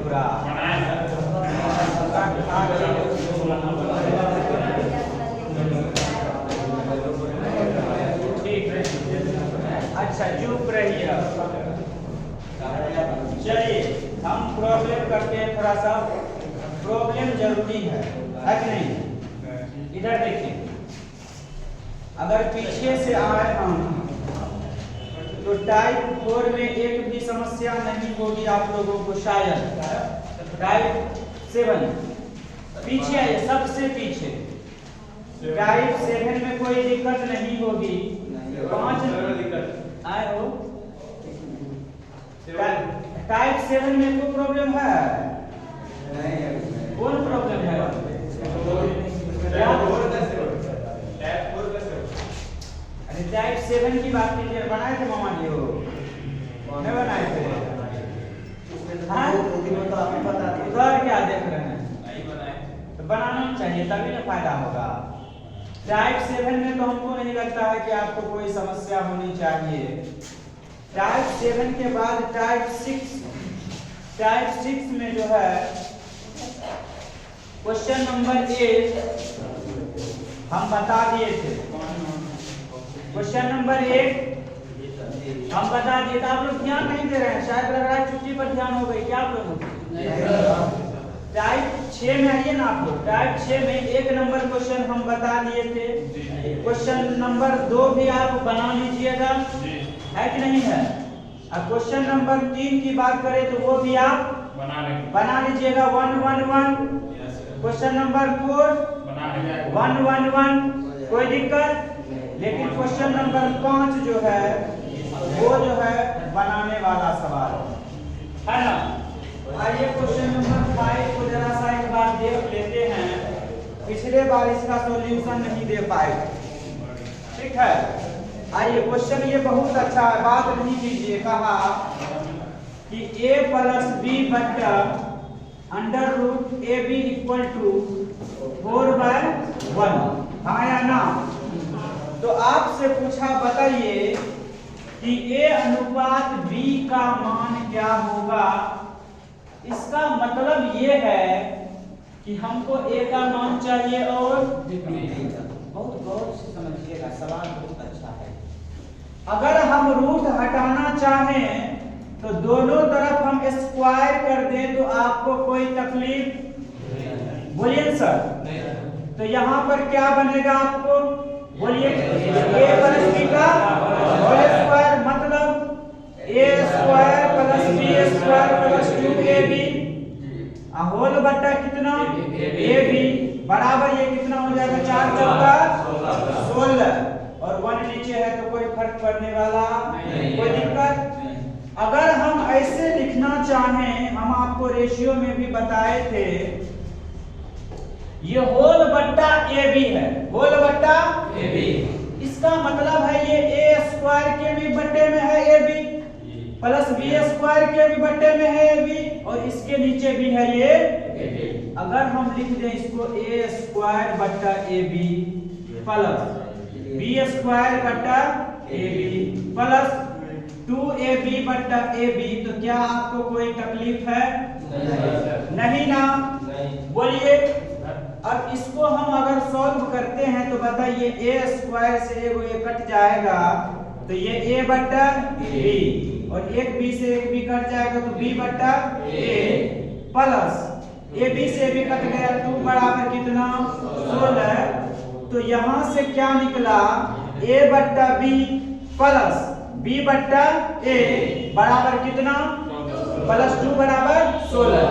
पूरा ठीक है। अच्छा चुप रहिए। चलिए हम प्रॉब्लम करते हैं थोड़ा सा। प्रॉब्लम जरूरी है कि नहीं? इधर देखिए, अगर पीछे से आए हम तो टाइप 4 में एक भी समस्या नहीं होगी आप लोगों को शायद। टाइप 7 पीछे आइए, सबसे पीछे। टाइप 7 में कोई दिक्कत नहीं होगी। 5 दिक्कत आए हो। टाइप 7 में कोई प्रॉब्लम है? कौन प्रॉब्लम है? अरे टाइप 7 की बात कीजिए। बनाए थे मामा जी हो? नहीं बनाए थे? उधर क्या देख रहे हैं? तो बनाना चाहिए तभी ना फायदा होगा। टाइप 7 में तो हमको नहीं लगता है कि आपको कोई समस्या होनी चाहिए। टाइप 7 के बाद टाइप 6। टाइप 6 में जो है क्वेश्चन नंबर 1 हम बता दिए थे। क्वेश्चन नंबर 1 हम बता दिए थे। आप लोग ध्यान नहीं दे रहे हैं, शायद लग रहा है छुट्टी पर ध्यान हो गई क्या आप लोगों की? टाइप 6 में आइए ना आप लोग। टाइप 6 में 1 नंबर क्वेश्चन हम बता दिए थे। क्वेश्चन नंबर 2 भी आप बना लीजिएगा, है कि नहीं है? अब क्वेश्चन नंबर 3 की बात करें तो वो भी आप बना लीजिएगा 1 1 1। क्वेश्चन नंबर 4 1 1 1, कोई दिक्कत? लेकिन क्वेश्चन नंबर 5 जो है वो जो है बनाने वाला सवाल है ना। आइए क्वेश्चन नंबर 5 को जरा सा एक बार देख लेते हैं। पिछले बार इसका सॉल्यूशन नहीं दे पाए, ठीक है? आइए क्वेश्चन ये बहुत अच्छा है, बात नहीं कीजिए। कहा कि a प्लस b बट्टा under root A B equal to 4/1, हाँ या ना? तो आपसे पूछा बताइए कि a अनुपात b का मान क्या होगा। इसका मतलब ये है कि हमको a का मान चाहिए और बहुत गौर से समझिएगा, सवाल बहुत अच्छा है। अगर हम रूट हटाना चाहें तो दोनों तरफ हम स्क्वायर कर दें तो आपको कोई तकलीफ? बोलिए सर। तो यहाँ पर क्या बनेगा आपको? बोलिए a प्लस b का होल स्क्वायर, मतलब a square plus b square plus 2ab whole बट्टा कितना? ab बराबर ये कितना हो जाएगा? 4 चौका 16 और 1 नीचे है तो कोई फर्क पड़ने वाला नहीं। कोई दिक्कत? अगर हम ऐसे लिखना चाहें, हम आपको रेशियो में भी बताए थे, ये होल बट्टा ए बी है। होल बट्टा ए बी, इसका मतलब है ये ए स्क्वायर के भी बट्टे में है A B, plus B square के भी बट्टे में है ए बी, और इसके नीचे भी है ये ए बी। अगर हम लिख दें इसको ए स्क्वायर बट्टा A B plus B square बट्टा ए बी प्लस 2ab बट्टा ab, तो क्या आपको कोई तकलीफ है? नहीं ना? बोलिए। अब इसको हम अगर सॉल्व करते हैं तो बताइए a स्क्वायर से एगो a कट जाएगा तो ये a बट्टा b, और एक b से एक b कट जाएगा तो b बट्टा a प्लस ab से b कट गया 2 बराबर कितना? 16। तो यहाँ से क्या निकला? a बट्टा b प्लस b बट्टा a बराबर कितना? प्लस 2 बराबर 16।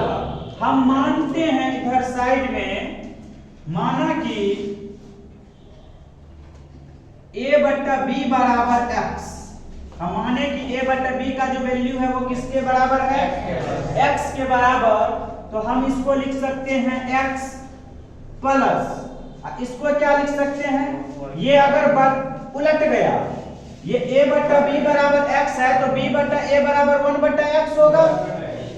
हम मानते हैं इधर साइड में, माना कि a बट्टा b बराबर x। हम माने कि a बट्टा b का जो वैल्यू है वो किसके बराबर है? x के बराबर। तो हम इसको लिख सकते हैं x प्लस, इसको क्या लिख सकते हैं? ये अगर उलट गया, ये a बट्टा b बराबर x है तो b बट्टा a बराबर 1 बट्टा x होगा।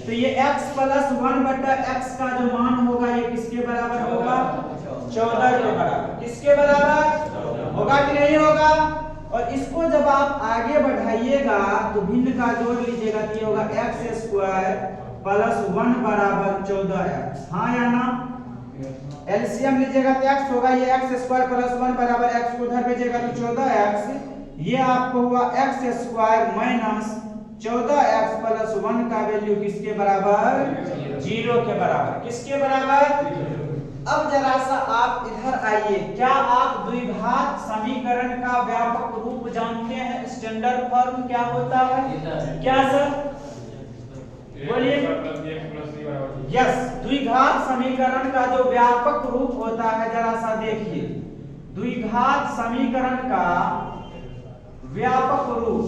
तो ये x प्लस 1 बट्टा x का जो मान होगा ये किसके बराबर होगा? 14 के बराबर। किसके बराबर होगा कि नहीं होगा? और इसको जब आप आगे बढ़ाइएगा तो भिन्न का जोड़ लीजिएगा तो ये होगा x स्क्वायर प्लस 1 बराबर 14x। हाँ या ना? एलसीएम लीजिएगा तो x होगा, ये x स्क्वायर प्लस 1 बराबर x को उधर भेजिएगा तो 14x, ये आपको हुआ x square minus 14x plus 1 का वैल्यू किसके बराबर? 0 के बराबर। किसके बराबर? अब जरा सा आप इधर आइए, क्या आप द्विघात समीकरण का व्यापक रूप जानते हैं? स्टैंडर्ड फॉर्म क्या होता है? क्या सर बोलिए? यस, द्विघात समीकरण का जो व्यापक रूप होता है, जरा सा देखिए, द्विघात समीकरण का व्यापक रूप,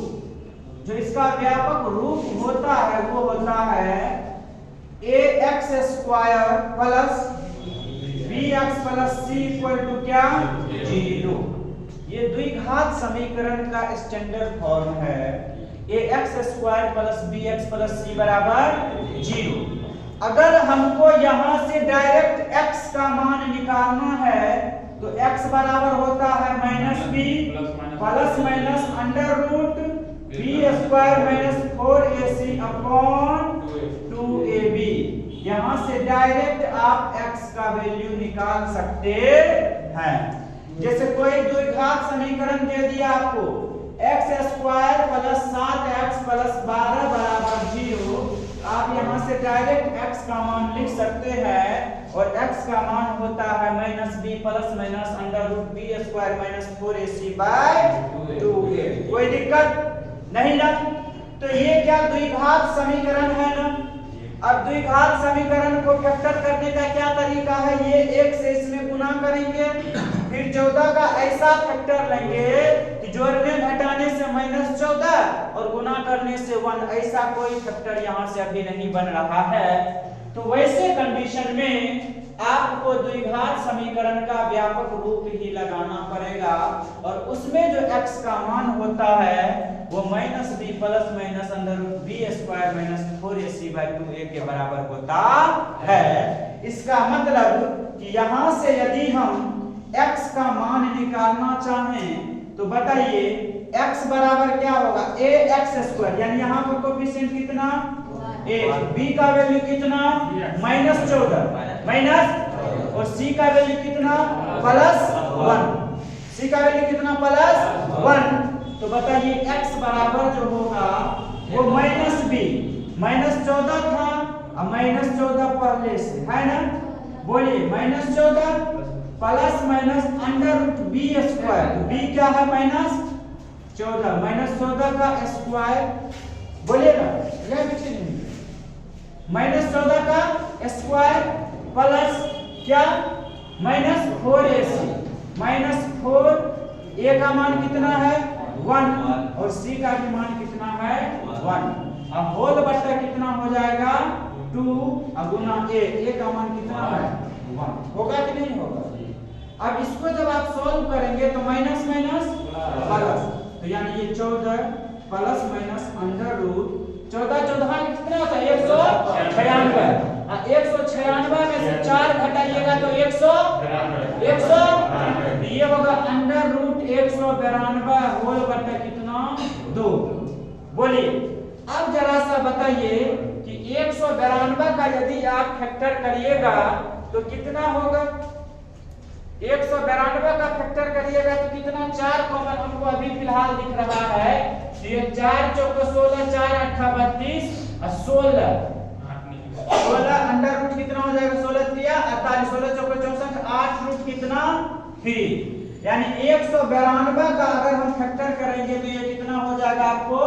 जो इसका व्यापक रूप होता है वो होता है ax square plus bx plus c equal to क्या? 0। ये द्विघात समीकरण का स्टैंडर्ड फॉर्म है, ax square plus bx plus c बराबर 0। अगर हमको यहां से डायरेक्ट x का मान निकालना है तो x बराबर होता है minus b plus minus under root b square minus 4ac upon 2ab। यहां से डायरेक्ट आप x का वैल्यू निकाल सकते हैं। जैसे कोई द्विघात समीकरण दे दिया आपको, x square plus 7x plus 12 बराबर 0, आप यहां से डायरेक्ट x का मान लिख सकते हैं, और x का मान होता है minus b plus minus under root b square minus 4ac by 2a। कोई दिक्कत नहीं ना? तो ये क्या द्विघात समीकरण है ना? अब द्विघात समीकरण को फैक्टर करने का क्या तरीका है? ये 1 से इसमें गुना करेंगे, फिर 14 का ऐसा फैक्टर लेंगे कि जोड़ने घटाने से माइनस 14 और गुना करने से 1। ऐसा कोई फैक्टर यहाँ से अभी नहीं बन रहा है। तो वैसे कंडीशन में आपको द्विघात समीकरण का व्यापक रूप ही लगाना पड़ेगा, और उसमें जो x का मान होता है वो minus b plus minus under root b square minus 4ac by 2a के बराबर होता है। इसका मतलब कि यहाँ से यदि हम x का मान निकालना चाहें तो बताइए x बराबर क्या होगा? ax स्क्वायर, यानी यहाँ पर कोफिशिएंट कितना? a। b का वैल्यू कितना? माइनस 14 माइनस, और c का वैल्यू कितना? प्लस 1। c का वैल्यू कितना? प्लस 1। तो बताइए x बराबर जो होगा वो माइनस b, माइनस 14 था, अब माइनस 14 पहले से है ना? बोलिए minus 14 plus minus under root b square, b क्या है? माइनस 14, माइनस 14 का स्क्वायर, बोलिएगा यह भी नहीं, माइनस 14 का स्क्वायर प्लस क्या? माइनस 4ac, माइनस 4, a का मान कितना है? 1, और c का भी मान कितना है? 1। अब होल बट्टा कितना हो जाएगा? 2 गुना a का मान कितना है? 1। होगा कि नहीं होगा? अब इसको जब आप सॉल्व करेंगे तो माइनस माइनस प्लस, तो यानी ये 14 प्लस माइनस अंडर रूट 14 14 कितना होता है? 196। 196 में से 4 घटाइएगा तो 100, ये होगा अंडर रूट 192 होल बटा कितना? 2। बोलिए अब जरा सा बताइए कि 192 का यदि आप फैक्टर करिएगा तो कितना होगा? 192 का फैक्टर करिएगा तो कितना? 4 कॉमन हमको अभी फिलहाल दिख रहा है, ये 4 चौको 16, 4 8 32 और 16 अंडर रूट कितना हो जाएगा? 16 3 48, 16 चौको 64, 8 रूट कितना? 3। यानी 192 का अगर हम फैक्टर करेंगे तो ये कितना हो जाएगा? आपको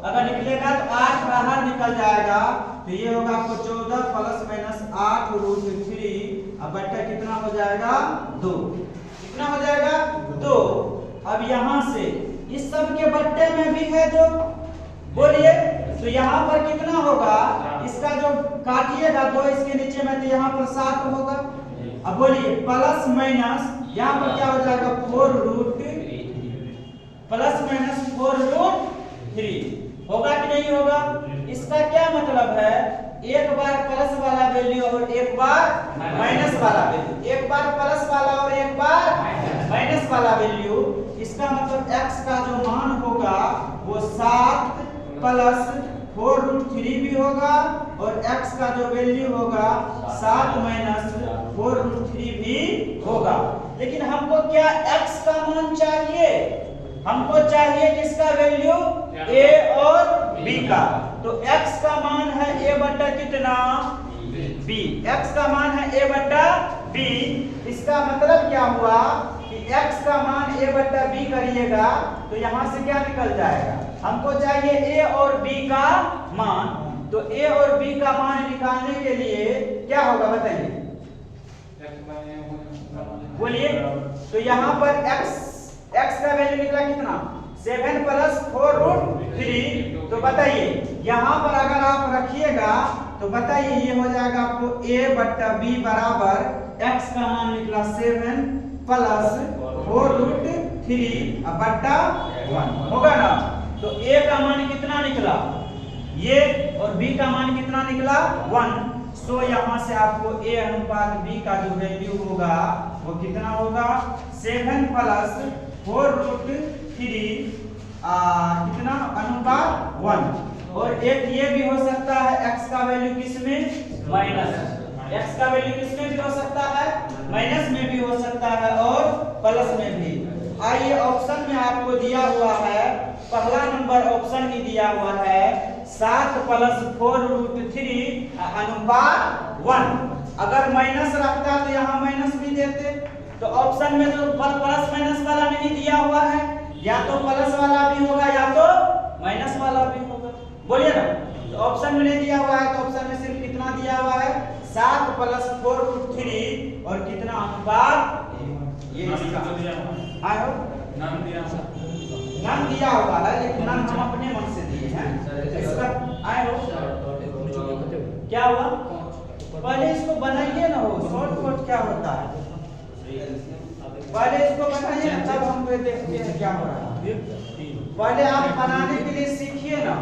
अगर निकलेगा तो 8 बाहर निकल जाएगा, तो ये होगा आपको 14 प्लस माइनस 8 रूट 3, अब बट्टा कितना हो जाएगा? 2। कितना हो जाएगा? 2। अब यहाँ से इस सब के बट्टे में भी है जो, बोलिए तो यहाँ पर कितना होगा? इसका जो काटिएगा 2 इसके नीचे में, तो यहाँ पर 7 होगा। अब बोलिए प्लस माइनस यहाँ पर क्या हो जाएगा? 4 रूट प्लस माइनस 4 रूट 3 होगा कि नहीं होगा? इसका क्या मतलब है? एक बार प्लस वाला वैल्यू और एक बार माइनस वाला वैल्यू, एक बार प्लस वाला और एक बार माइनस वाला वैल्यू। इसका मतलब x का जो मान होगा वो 7 प्लस 4√3 भी होगा और x का जो वैल्यू होगा 7 माइनस 4√3 भी होगा। लेकिन हमको क्या x का मान चाहिए, हमको चाहिए किसका वैल्यू, a और b का। तो x का मान है a बटा कितना, b। x का मान है a बटा b। इसका मतलब क्या हुआ कि x का मान a बटा b करिएगा तो यहाँ से क्या निकल जाएगा, हमको चाहिए a और b का मान। तो a और b का मान निकालने के लिए क्या होगा बताइए, बोलिए। तो यहाँ पर x का वैल्यू निकला कितना, 7 प्लस 4√3। तो बताइए यहाँ पर अगर आप रखिएगा तो बताइए ये हो जाएगा आपको a बटा b बराबर x का मान निकला 7 प्लस 4√3 बटा 1 होगा ना। तो a का मान कितना निकला ये और b का मान कितना निकला 1। सो यहाँ से आपको a अनुपात b का जो वैल्यू होगा वो कितना होगा 7 प्लस 4√3 कितना अनुपात 1। और एक ये भी हो सकता है x का वैल्यू किसमें माइनस, x का वैल्यू किसमें भी हो सकता है, माइनस में भी हो सकता है और प्लस में भी। आइए ऑप्शन में आपको दिया हुआ है, पहला नंबर ऑप्शन ही दिया हुआ है 7 प्लस 4√3 अनुपात 1। अगर माइनस रखता तो यहाँ माइनस भी देते। तो ऑप्शन में जो प्लस माइनस वाला नहीं दिया हुआ है, या तो प्लस वाला भी होगा या तो माइनस वाला भी होगा, बोलिए ना। तो ऑप्शन में नहीं दिया हुआ है तो ऑप्शन में सिर्फ कितना दिया हुआ है 7 प्लस 4√3 और कितना अनुपात ये नाम दिया हुआ है, लेकिन नाम हम अपने मन से दिए हैं। इसका आए हो क्या हुआ, पहले इसको बनाइए ना, हो शॉर्टकट क्या होता है, पहले इसको बनाइए ना तब हम देखते हैं क्या हो रहा है। पहले आप बनाने के लिए सीखिए ना।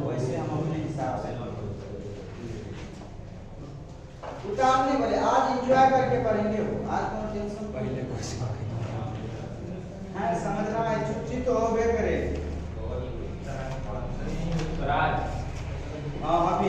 वैसे हम अपने हिसाब से उतारने वाले आज एंजॉय करके पढ़ेंगे, वो आज कौन टेंशन पहले है, समझना है। छुट्टी तो होबे करे हाँ अभी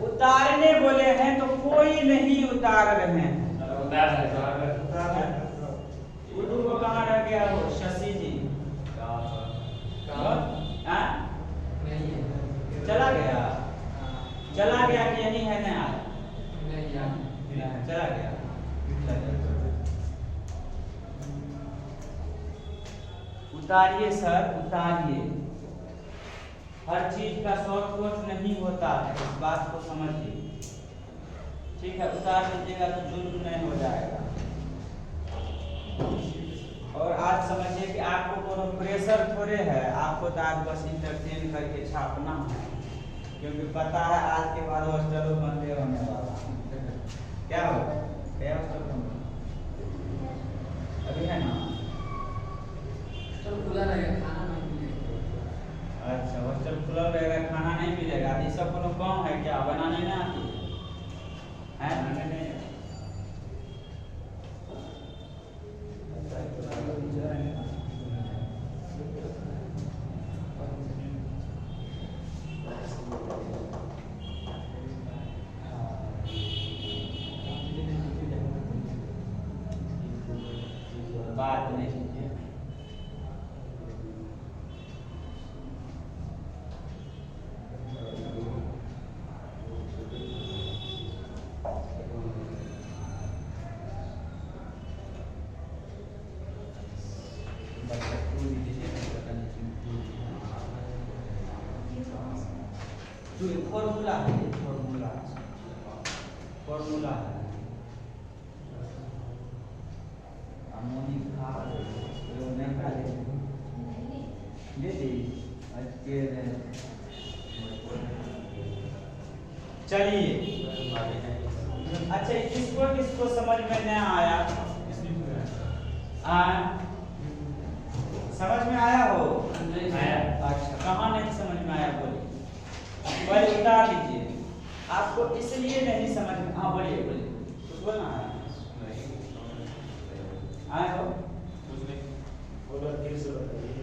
उतारने बोले हैं तो कोई नहीं उतार रहे हैं। उर्दू को कहाँ रह गया हो शशि जी, चला गया, चला गया कि यही है ना, चला गया। उतारिए सर उतारिए, हर चीज का शॉर्टकट नहीं होता है, इस बात को समझिए, ठीक है। उतार दीजिएगा तो जुल्म नहीं हो जाएगा। और आज समझिए कि आपको कोनो प्रेशर थोड़े है, आपको तो आज बस इंटरटेन करके छापना है, क्योंकि पता है आज के बाद हॉस्टल बंद होने वाला क्या हो क्या अभी है ना, तो खुला रहेगा, खाना नहीं मिलेगा। अच्छा हॉस्टल खुला रहेगा, खाना नहीं मिलेगा। ये सब कोनो काम है क्या, बनाने नहीं आती है, बनाने नहीं बात नहीं फॉर्मूला है, फॉर्मूला है। अमोनिक खाद ले दी। चलिए अच्छा, किसको समझ में नहीं आया? समझ में आया हो? आया। अच्छा, कहाँ नहीं समझ में आया बोलिए, पहले उतार लीजिए। आपको इसलिए नहीं समझ में, हाँ बोलिए कुछ बोलना है? आए हो?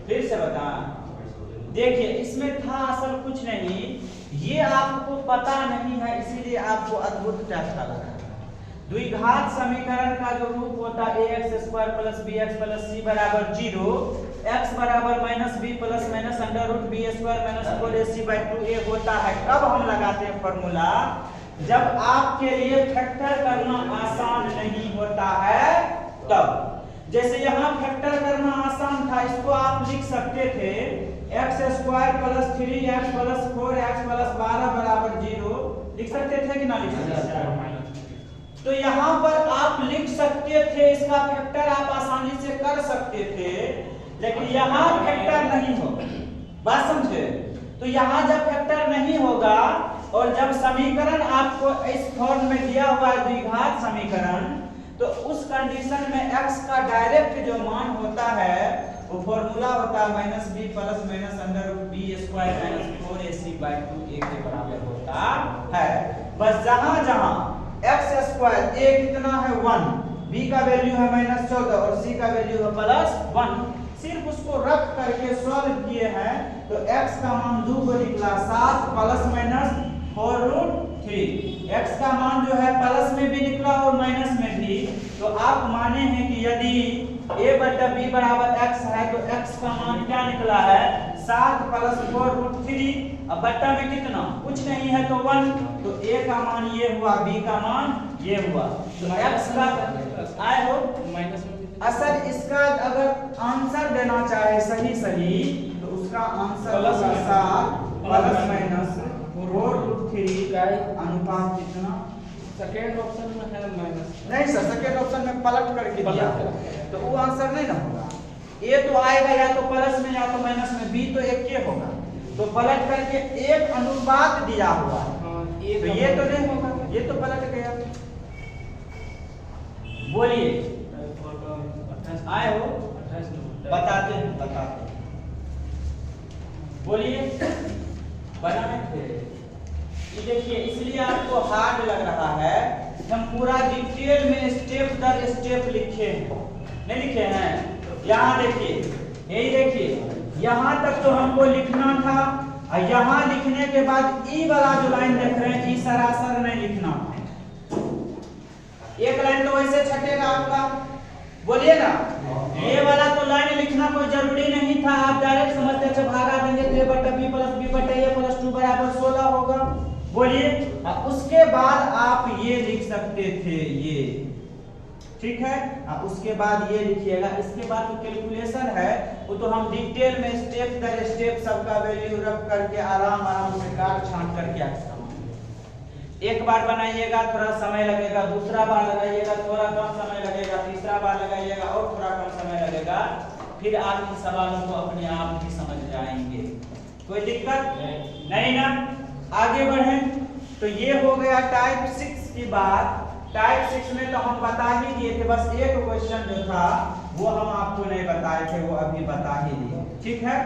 फिर से बता। देखिए इसमें था असल कुछ नहीं, ये आपको पता नहीं है इसीलिए आपको अद्भुत टाइप का लगा। द्विघात समीकरण का जो रूप होता है ax² + bx + c बराबर 0, x बराबर -b + -√b² - 4ac/2a होता है। कब हम लगाते हैं फॉर्मूला? जब आपके लिए फैक्टर करना आसान नहीं होता है तब। जैसे यहाँ फैक्टर करना आसान था, इसको आप लिख सकते थे x² + 3x + 4x + 12 बराबर 0, लिख सकते थे कि ना लिख सकते थे? तो यहाँ पर आप लिख सकते थे, इसका फैक्टर आप आसानी से कर सकते थे, लेकिन यहाँ फैक्टर नहीं होगा। बात समझे? तो यहाँ जब फैक्टर नहीं होगा और जब समीकरण आपको इस फॉर्म में दिया हुआ है द्विघात समीकरण, तो उस कंडीशन में x का डायरेक्ट जो मान होता है वो फॉर्मूला होता है -b + -√b² - 4ac/2a के बराबर होता है। बस जहां जहां x² a कितना है 1, b का वैल्यू है -14 और c का वैल्यू है +1, सिर्फ उसको रख करके सॉल्व किए हैं तो x का मान 2 को निकला 7 +-4√3। x का मान जो है प्लस में भी निकला और माइनस में भी। तो आप माने हैं कि यदि a/b बराबर x है तो x का मान क्या निकला है 7 +4√3, अब बट्टा में कितना, कुछ नहीं है तो 1, तो a का मान ये हुआ, b का मान ये हुआ। तो x का आए हो माइनस में असल इसका अगर आंसर देना चाहे सही तो उसका आंसर होगा 7 +-4√3 का अनुपात कितना? सेकेंड ऑप्शन में है माइनस। नहीं सर, सेकेंड ऑप्शन में पलट करके दिया तो वो आंसर नहीं ना होगा। ए तो आएगा या तो प्लस में या तो माइनस में, बी तो एक के होगा। तो पलट करके एक अनुपात दिया हुआ है, तो ये तो नहीं होगा, ये तो पलट गया। बोलिए आए हो? बताते हैं बोलिए। बनाए थे ये देखिए, इसलिए आपको हार्ड लग रहा है। हम पूरा डिटेल में स्टेप दर स्टेप लिखे हैं, नहीं लिखे हैं? यहाँ देखिए, यही देखिए, यहाँ तक तो हमको लिखना था और यहाँ लिखने के बाद ई वाला जो लाइन देख रहे हैं, ई सरासर नहीं लिखना। एक लाइन तो वैसे छटेगा आपका, बोलिए ना। ये वाला तो लाइन लिखना कोई जरूरी नहीं था, आप डायरेक्ट समझते अच्छा भागा देंगे तो a/b + b/a + 2 बराबर 16 होगा। बोलिए, उसके बाद आप ये लिख सकते थे ये, ठीक है? उसके बाद ये लिखिएगा। इसके बाद तो कैलकुलेशन है, वो तो हम डिटेल में स्टेप दर स्टेप सबका वैल्यू रख करके आराम से काट छांट करके एक बार बनाइएगा थोड़ा समय लगेगा, दूसरा बार लगाइएगा थोड़ा कम समय लगेगा, तीसरा बार लगाइएगा और थोड़ा कम समय लगेगा, फिर आप इन सवालों को अपने आप ही समझ जाएंगे। कोई दिक्कत नहीं ना? आगे बढ़ें तो ये हो गया टाइप 6 की बात। टाइप 6 में तो हम बता ही दिए थे, बस एक क्वेश्चन जो था वो हम आपको नहीं बताए थे, वो अभी बता ही दिए, ठीक है?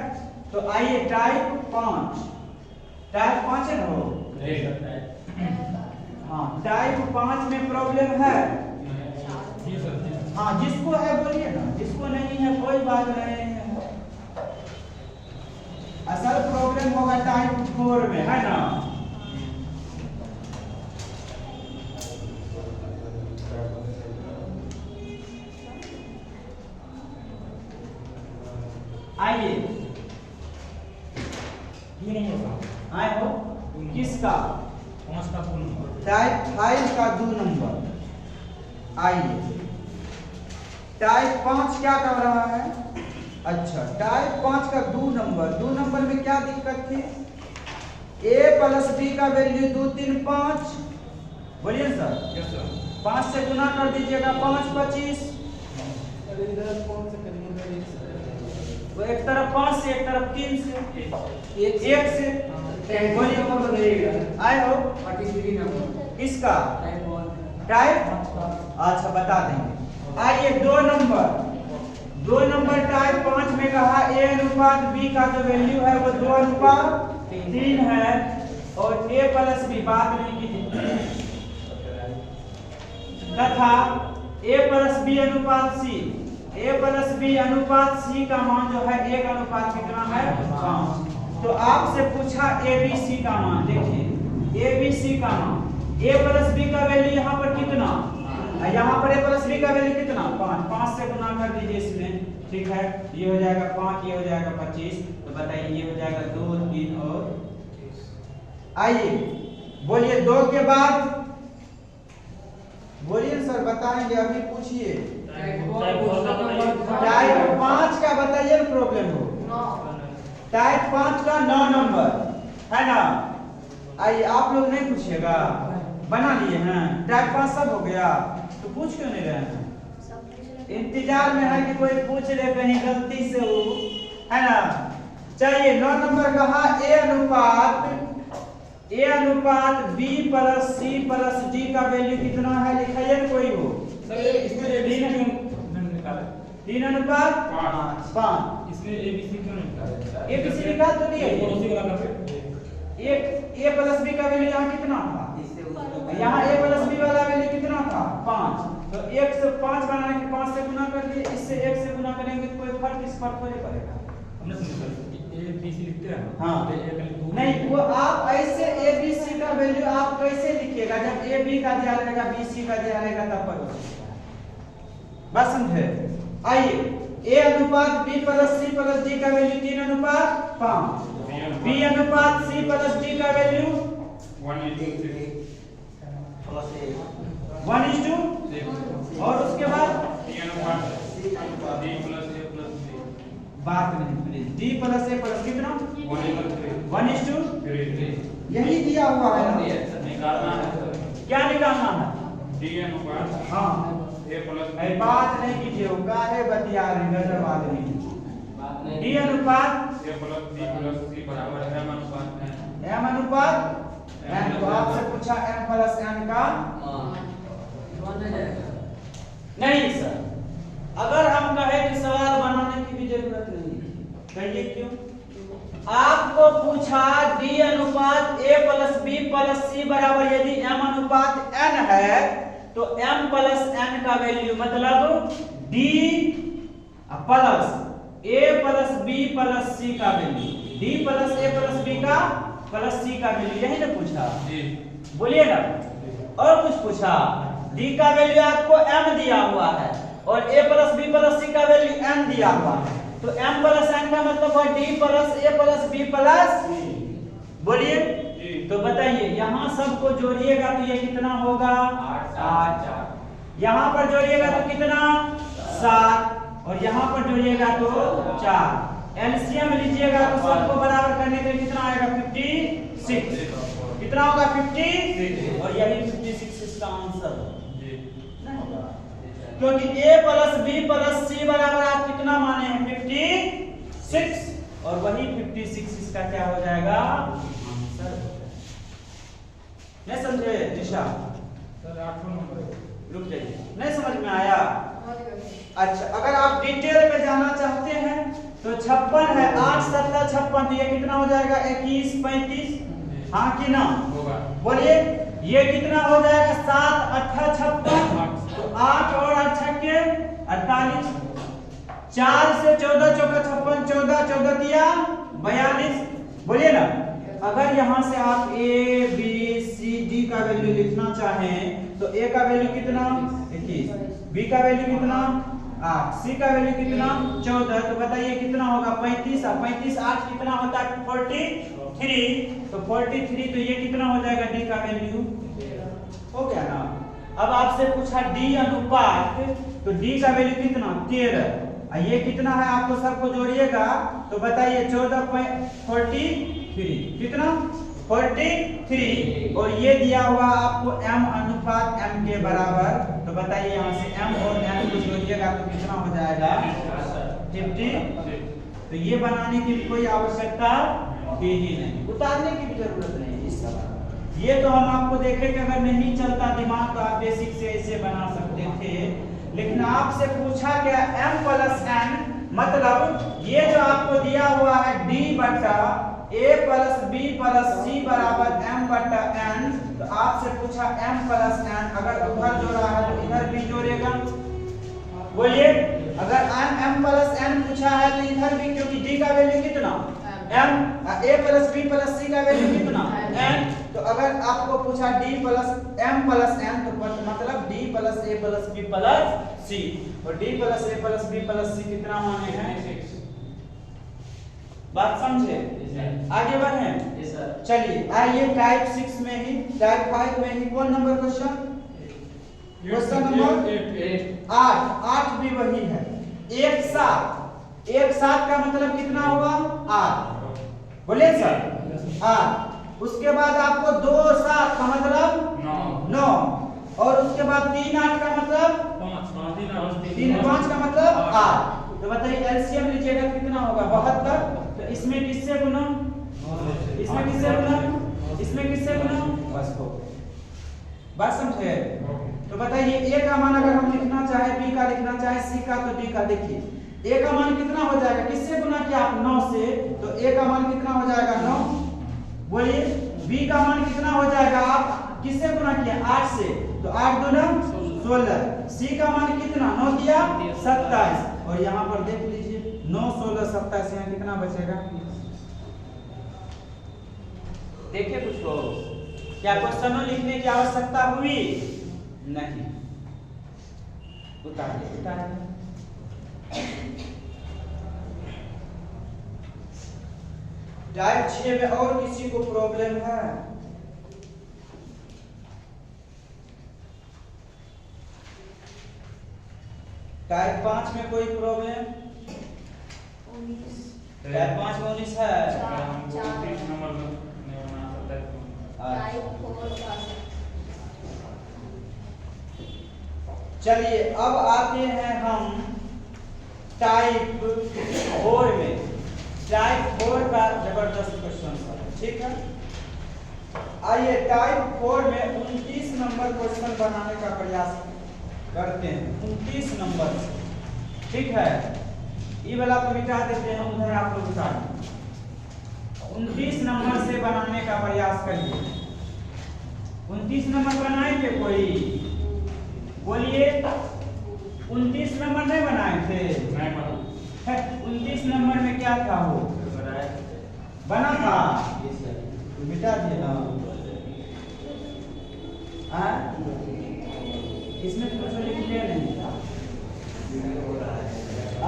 तो आइए टाइप 5 है ना? हो हाँ, टाइप 5 में प्रॉब्लम है। हाँ, जिसको है बोलिए ना, जिसको नहीं है कोई बात नहीं है। असल प्रॉब्लम होगा टाइप 4 में, है ना? आइए, ये नहीं होगा, आए हो किसका? टाइप 5 का 2 नंबर। आइए, टाइप 5 क्या कर रहा है? अच्छा, टाइप 5 का 2 नंबर में क्या दिक्कत थी? a प्लस b का वैल्यू 2 3 5, बोलिए सर। Yes sir. 5 से गुना कर दीजिएगा 5 25, अरे इधर कौन से करेंगे? वो एक तरफ 5 से एक तरफ 3 से एक से बोलिए कब बदलेगा? आए हो 43 नंबर किसका टाइप 1 टाइप। अच्छा बता देंगे। आइए 2 नंबर टाइप 5 में कहा a अनुपात b का जो वैल्यू है वो 2:3 है और a प्लस b बात नहीं कीजिए तथा a प्लस b अनुपात c, a प्लस b अनुपात c का मान जो है 1 अनुपात कितना है 5। तो आपसे पूछा abc का मान, देखिए abc का मान a प्लस b का वैल्यू यहाँ पर कितना, यहाँ पर a प्लस b का वैल्यू कितना 5 से गुना कर दीजिए इसमें, ठीक है। ये हो जाएगा 5, ये हो जाएगा 25, तो बताइए ये हो जाएगा 2 3 और आइए बोलिए 2 के बाद बोलिए सर बताएंगे अभी पूछिए। टाइप 5 का बताइए प्रॉब्लम हो। टाइप 5 का 9 नंबर है ना। आइए आप लोग नहीं पूछिएगा, बना लिए हैं टाइप 5 सब हो गया तो पूछ क्यों नहीं रहे हैं? इंतजार में है कि कोई पूछ ले कहीं गलती से हो, है ना। चलिए 9 नंबर कहा a अनुपात b plus c plus d का वैल्यू कितना है लिखाइए कोई हो। सर इसमें एबीसी क्यों निकाला? 3 अनुपात 5। इसमें एबीसी क्यों निकाला? abc निकाल तो दिए। उसी वाला करते a प्लस b का वैल्यू यहाँ कितना था, यहाँ a प्लस b वाला वैल्यू कितना था 5, तो 1 से 5 बनाने के 5 से गुना कर दिए, इससे 1 से गुना करेंगे तो कोई फर्क इस पर थोड़ी पड़ेगा। हमने समझा एबीसी लिखते हैं हाँ नहीं वो आप ऐसे abc का वैल्यू आप कैसे लिखिएगा जब ab का दिया रहेगा bc का दिया रहेगा तब पर बस समझे। आइए a अनुपात b plus c plus d का वैल्यू 3 अनुपात 5, b अनुपात c प्लस d का वैल्यू 1:6 और उसके बाद बात नहीं please d plus a plus कितना 1:3 यही दिया हुआ है ना। निकालना है क्या निकालना है d अनुपात हाँ a प्लस बात नहीं कीजिए काहे बतिया रहे गजब आदमी। d अनुपात a plus b plus c बराबर है m अनुपात n तो आपसे पूछा m प्लस n का नहीं सर। अगर हम कहे कि सवाल बनाने की भी जरूरत नहीं, कहिए क्यों। आपको पूछा d अनुपात a plus b plus c बराबर यदि m अनुपात n है तो m प्लस n का वैल्यू मतलब d plus a plus b plus c का value d plus a plus b का प्लस c का वैल्यू यही ना पूछा जी बोलिए ना। और कुछ पूछा d का वैल्यू आपको m दिया हुआ है और a plus b plus c का वैल्यू n दिया हुआ है तो m प्लस n का मतलब है d plus a plus b plus बोलिए। तो बताइए यहाँ सबको जोड़िएगा तो ये कितना होगा 8, यहाँ पर जोड़िएगा तो कितना 7 और यहाँ पर जोड़िएगा तो 4। एलसीएम लीजिएगा तो सबको बराबर करने के लिए कितना आएगा 56, कितना होगा 56 और यही 56 इसका आंसर नहीं होगा क्योंकि a plus b plus c बराबर आप कितना माने हैं 56 और वही 56 इसका क्या हो जाएगा आंसर। नहीं समझे दिशा सर 8 नंबर रुक जाइए नहीं समझ में आया। अच्छा अगर आप डिटेल में जाना चाहते हैं तो 56 है 8 7 56 तो ये कितना हो जाएगा 21 35 हाँ कि ना होगा बोलिए। ये कितना हो जाएगा 7 8 56 तो 8 और 8 छक्के 48 4 से 14 चौका 56 14 14 तिया 42 बोलिए ना। अगर यहाँ से आप a b c d का वैल्यू लिखना चाहें तो a का वैल्यू कितना 21 b का वैल्यू कितना 8 c का वैल्यू कितना 14 तो बताइए कितना होगा 35 और 35 8 कितना होता है 43 तो 43 तो ये कितना हो जाएगा d का वैल्यू हो गया ना। अब आपसे पूछा d अनुपात तो d का वैल्यू कितना 13 ये कितना है आपको सबको जोड़िएगा तो बताइए 14 43 कितना 43 और ये दिया हुआ आपको m अनुपात m के बराबर। तो बताइए यहाँ से m और n को जोड़िएगा तो कितना हो जाएगा 50। तो ये बनाने की भी कोई आवश्यकता ही नहीं, उतारने की भी जरूरत नहीं है इस सवाल। ये तो हम आपको देखे कि अगर नहीं चलता दिमाग तो आप बेसिक से ऐसे बना सकते थे, लेकिन आपसे पूछा गया m प्लस n, मतलब ये जो आपको दिया हुआ है d बटा a plus b plus c बराबर m बटा n, तो आपसे पूछा m प्लस n, अगर उधर जोड़ा है तो इधर भी जोड़ेगा। बोलिए, अगर m प्लस n पूछा है तो इधर भी, क्योंकि d का वैल्यू कितना m, a plus b plus c का वैल्यू कितना n, तो अगर आपको पूछा d plus m plus n तो मतलब d plus a plus b plus c, और d plus a plus b plus c कितना माने हैं, बात समझे। आगे बढ़े, चलिए आइए टाइप 6 में ही, टाइप 5 में ही कौन नंबर क्वेश्चन, क्वेश्चन नंबर 8 भी वही है। एक साथ का मतलब कितना हुआ 8, बोले सर 8। उसके बाद आपको 2 7 का मतलब 9, और उसके बाद 3 8 का मतलब 3 5 का मतलब 8। तो बताइए एलसीएम लीजिएगा कितना होगा 72। तो इसमें किससे गुना, इसमें किससे गुना, इसमें किससे गुना, बस हो, बात समझे। तो बताइए ए का मान अगर हम लिखना चाहे, बी का लिखना चाहे, सी का, तो डी का, देखिए ए का मान कितना हो जाएगा, किससे गुना किया आप 9 से, तो ए का मान कितना हो जाएगा 9। बोलिए बी का मान कितना हो जाएगा, आप किससे गुना किया 8 से, तो 8 दूना 16। सी का मान कितना 9 दिया 27, और यहाँ पर देख लीजिए 9 16 27, यहाँ कितना बचेगा, देखिए कुछ तो क्या क्वेश्चनों लिखने की आवश्यकता हुई नहीं, उतार दे। टाइप 6 में और किसी को प्रॉब्लम है, टाइप 5 में कोई प्रॉब्लम, टाइप 5 में 19 है, चलिए अब आते हैं हम टाइप 4 में। टाइप 4 का जबरदस्त क्वेश्चन है, ठीक है। आइए टाइप 4 में 29 नंबर क्वेश्चन बनाने का प्रयास करते हैं, 29 नंबर से, ठीक है। ये वाला तो मिटा देते हैं, उधर आप लोग उठा 29 नंबर से बनाने का प्रयास करिए। 29 नंबर बनाएंगे कोई, बोलिए 29 नंबर नहीं बनाए थे, 29 नंबर में क्या था, वो बना था, मिटा दिए ना, इसमें तो कुछ लिख लिया नहीं था,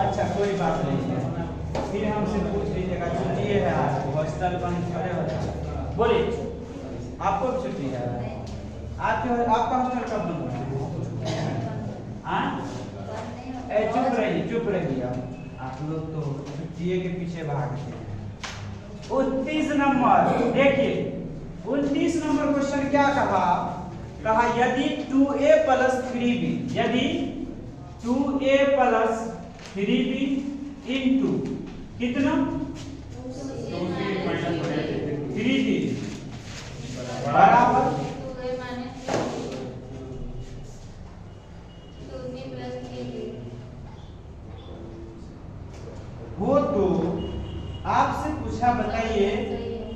अच्छा कोई बात नहीं है, फिर हमसे पूछ लीजिएगा, छुट्टी है आज, हॉस्टल बंद खड़े हो जाए। बोलिए आपको छुट्टी है, आपका हॉस्टल कब बंद है, चुप रहिए आप लोग तो छुट्टी के पीछे भागते हैं। 29 नंबर देखिए, 29 नंबर क्वेश्चन क्या कहा यदि 2a प्लस 3b, यदि 2a प्लस 3b इंटू कितना 3b बराबर हो, तो आपसे पूछा बताइए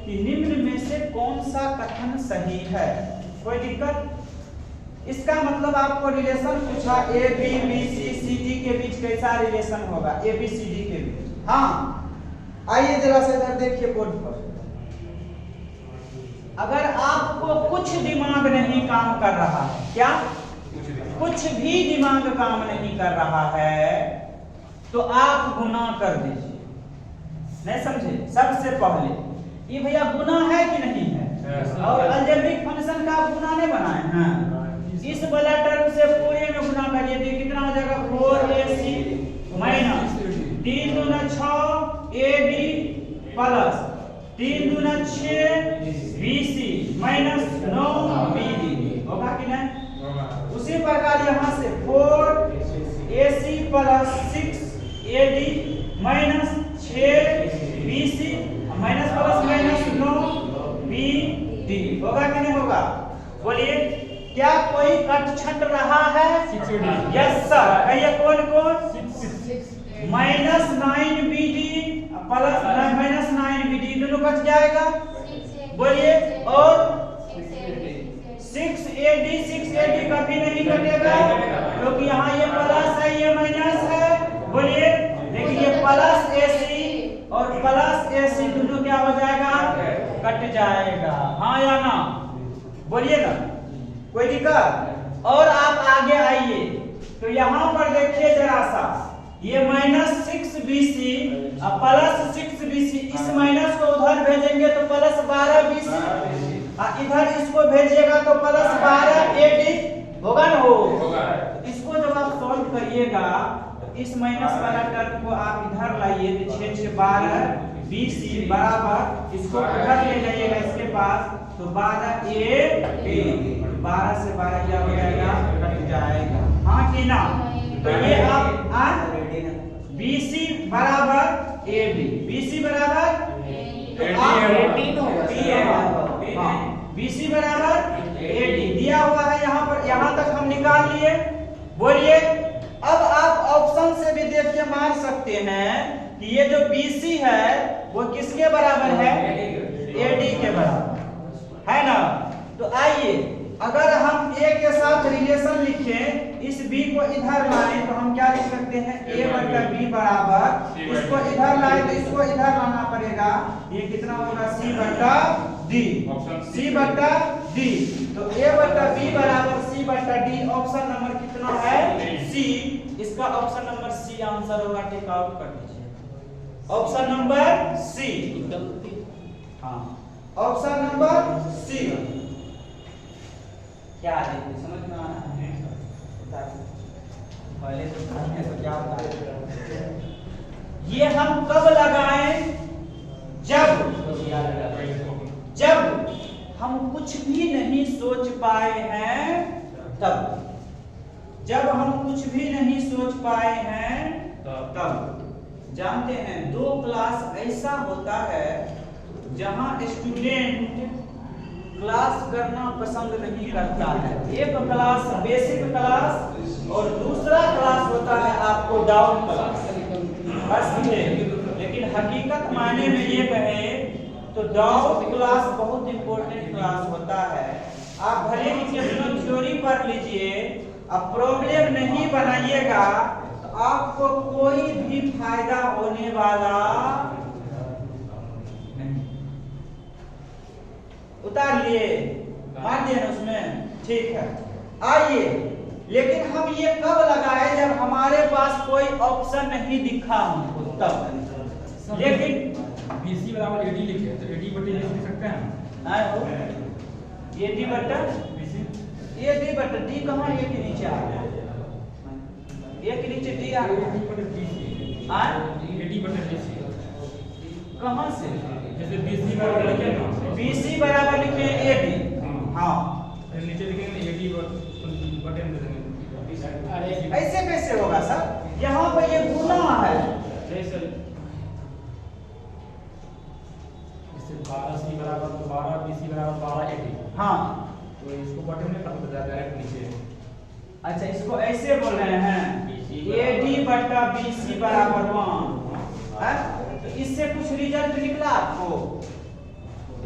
कि निम्न में से कौन सा कथन सही है, कोई दिक्कत। इसका मतलब आपको रिलेशन पूछा A B B C C D के बीच कैसा रिलेशन होगा, ए बी सी डी के बीच। हाँ आइए जरा से इधर देखिए बोर्ड पर, अगर आपको कुछ दिमाग नहीं काम कर रहा है, क्या कुछ भी दिमाग काम नहीं कर रहा है, तो आप गुना कर दीजिए। नहीं समझे, सबसे पहले ये भैया गुना है कि नहीं है, और अलजेब्रिक फंक्शन का आप गुना नहीं बनाए हैं, इस वाला टर्म से पूरे में गुना करिए तो कितना हो जाएगा 4ac माइनस 3 दूना 6 ab प्लस 3 दूना 6 b AD minus 6 BC minus plus minus 9 BD होगा कि नहीं होगा? बोलिए, क्या कोई कट छट रहा है? यस सर, कहिए कौन कौन? Minus 9 BD plus minus 9 BD दोनों कट जाएगा। बोलिए, और 6AD कभी नहीं कटेगा क्योंकि यहाँ ये प्लस है ये माइनस है। बोलिए, लेकिन ये प्लस AC और प्लस AC दोनों क्या हो जाएगा? कट जाएगा। हाँ या ना? बोलिएगा, कोई दिक्कत? और आप आगे आइए तो यहाँ पर देखिए जरा सा, ये माइनस 6 BC और प्लस 6 BC, इस माइनस को उधर भेजेंगे तो प्लस 12 BC, इधर इसको भेजिएगा तो प्लस 12 AD होगा ना? होगा। इसको जब आप सॉल्व करिएगा तो इस माइनस वाला टर्म को आप इधर लाइए तो 6 6 12 BC बराबर, इसको उधर ले जाइएगा इसके पास तो 12 AD, 12 से 12 क्या हो जाएगा? कट जाएगा। हाँ कि ना? तो ये आप BC बराबर AD, BC बराबर BC बराबर AD दिया हुआ है यहाँ पर, यहाँ तक हम निकाल लिए। बोलिए, अब आप ऑप्शन से भी देख के मान सकते हैं कि ये जो BC है वो किसके बराबर है? AD के बराबर है ना? तो आइए, अगर हम A के साथ रिलेशन लिखें, इस B को इधर लाएं तो हम क्या लिख सकते हैं? A बटा B बराबर, इसको इधर लाएं तो इसको इधर लाना पड़ेगा, ये कितना होगा? C बटा D, C बटा D। तो A बटा B बराबर C बटा D, ऑप्शन नंबर कितना है? C। इसका ऑप्शन नंबर C आंसर होगा। टेक आउट कर दीजिए ऑप्शन नंबर C। हाँ, ऑप्शन नंबर C। क्या है समझ में आ रहा है? पहले तो क्या होता है? ये हम कब लगाएं? जब हम कुछ भी नहीं सोच पाए हैं तब। जब हम कुछ भी नहीं सोच पाए हैं तब। जानते हैं, 2 क्लास ऐसा होता है जहां स्टूडेंट क्लास करना पसंद नहीं करता है। एक क्लास बेसिक क्लास और दूसरा क्लास होता है आपको डाउन क्लास। लेकिन हकीकत मायने में ये कहे तो डाउन क्लास बहुत इंपॉर्टेंट क्लास होता है। आप भले ही केवल थ्योरी पढ़ लीजिए, अब प्रॉब्लम नहीं बनाइएगा तो आपको कोई भी फायदा होने वाला उतार लिए, मान दिए ना उसमें, ठीक है। आइए, लेकिन हम ये कब लगाए? जब हमारे पास कोई ऑप्शन नहीं दिखा हमको तब। लेकिन BC बराबर AD लिखे तो AD बटे लिख सकते हैं ना? हो AD बटा BC, AD बटा D कहाँ? A के नीचे आ गया, A के नीचे D आ गया। AD बटे BC, AD बटे BC कहाँ से? जैसे BC बराबर लिखे ना, BC बराबर लिखे AD। हाँ, नीचे लिखेंगे AD बटे में देंगे। ऐसे कैसे होगा सर? यहाँ पर ये गुना है। जैसे 12C बराबर 12, BC बराबर 12 AD। हाँ, तो इसको बटे में कट हो जाएगा डायरेक्ट नीचे। अच्छा, इसको ऐसे बोल रहे हैं AD बटा BC बराबर 1 है? तो इससे कुछ रिजल्ट निकला आपको?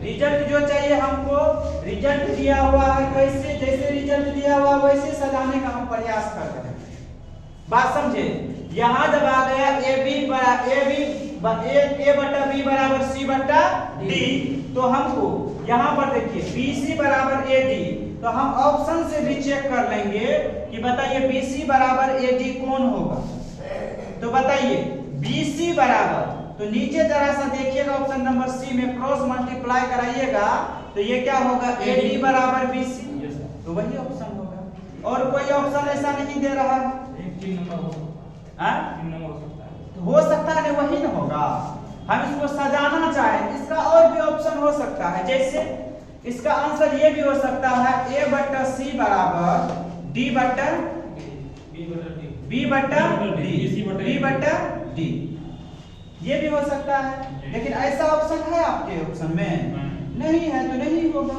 रिजल्ट जो चाहिए हमको, रिजल्ट दिया हुआ है कैसे? जैसे रिजल्ट दिया हुआ वैसे सजाने का हम प्रयास कर रहे हैं। बात समझे? यहाँ जब आ गया A बटा B बराबर C बटा D, तो हमको यहाँ पर देखिए BC बराबर AD, तो हम ऑप्शन से भी चेक कर लेंगे कि बताइए BC बराबर AD कौन होगा। तो बताइए BC बराबर, तो नीचे जरा सा देखिएगा ऑप्शन नंबर C में क्रॉस मल्टीप्लाई कराइएगा तो ये क्या होगा? AD बराबर BC, तो वही ऑप्शन होगा। और कोई ऑप्शन ऐसा नहीं दे रहा है। 3 नंबर हो सकता है, 3 नंबर हो सकता है, तो हो सकता है वही ना होगा। हम इसको सजाना चाहें, इसका और भी ऑप्शन हो सकता है। जैसे इसका आंसर ये भी हो सकता है A बटा C बराबर D बटा B बटा D, B बटा डी। ये भी हो सकता है, लेकिन ऐसा ऑप्शन है आपके ऑप्शन में नहीं है तो नहीं होगा।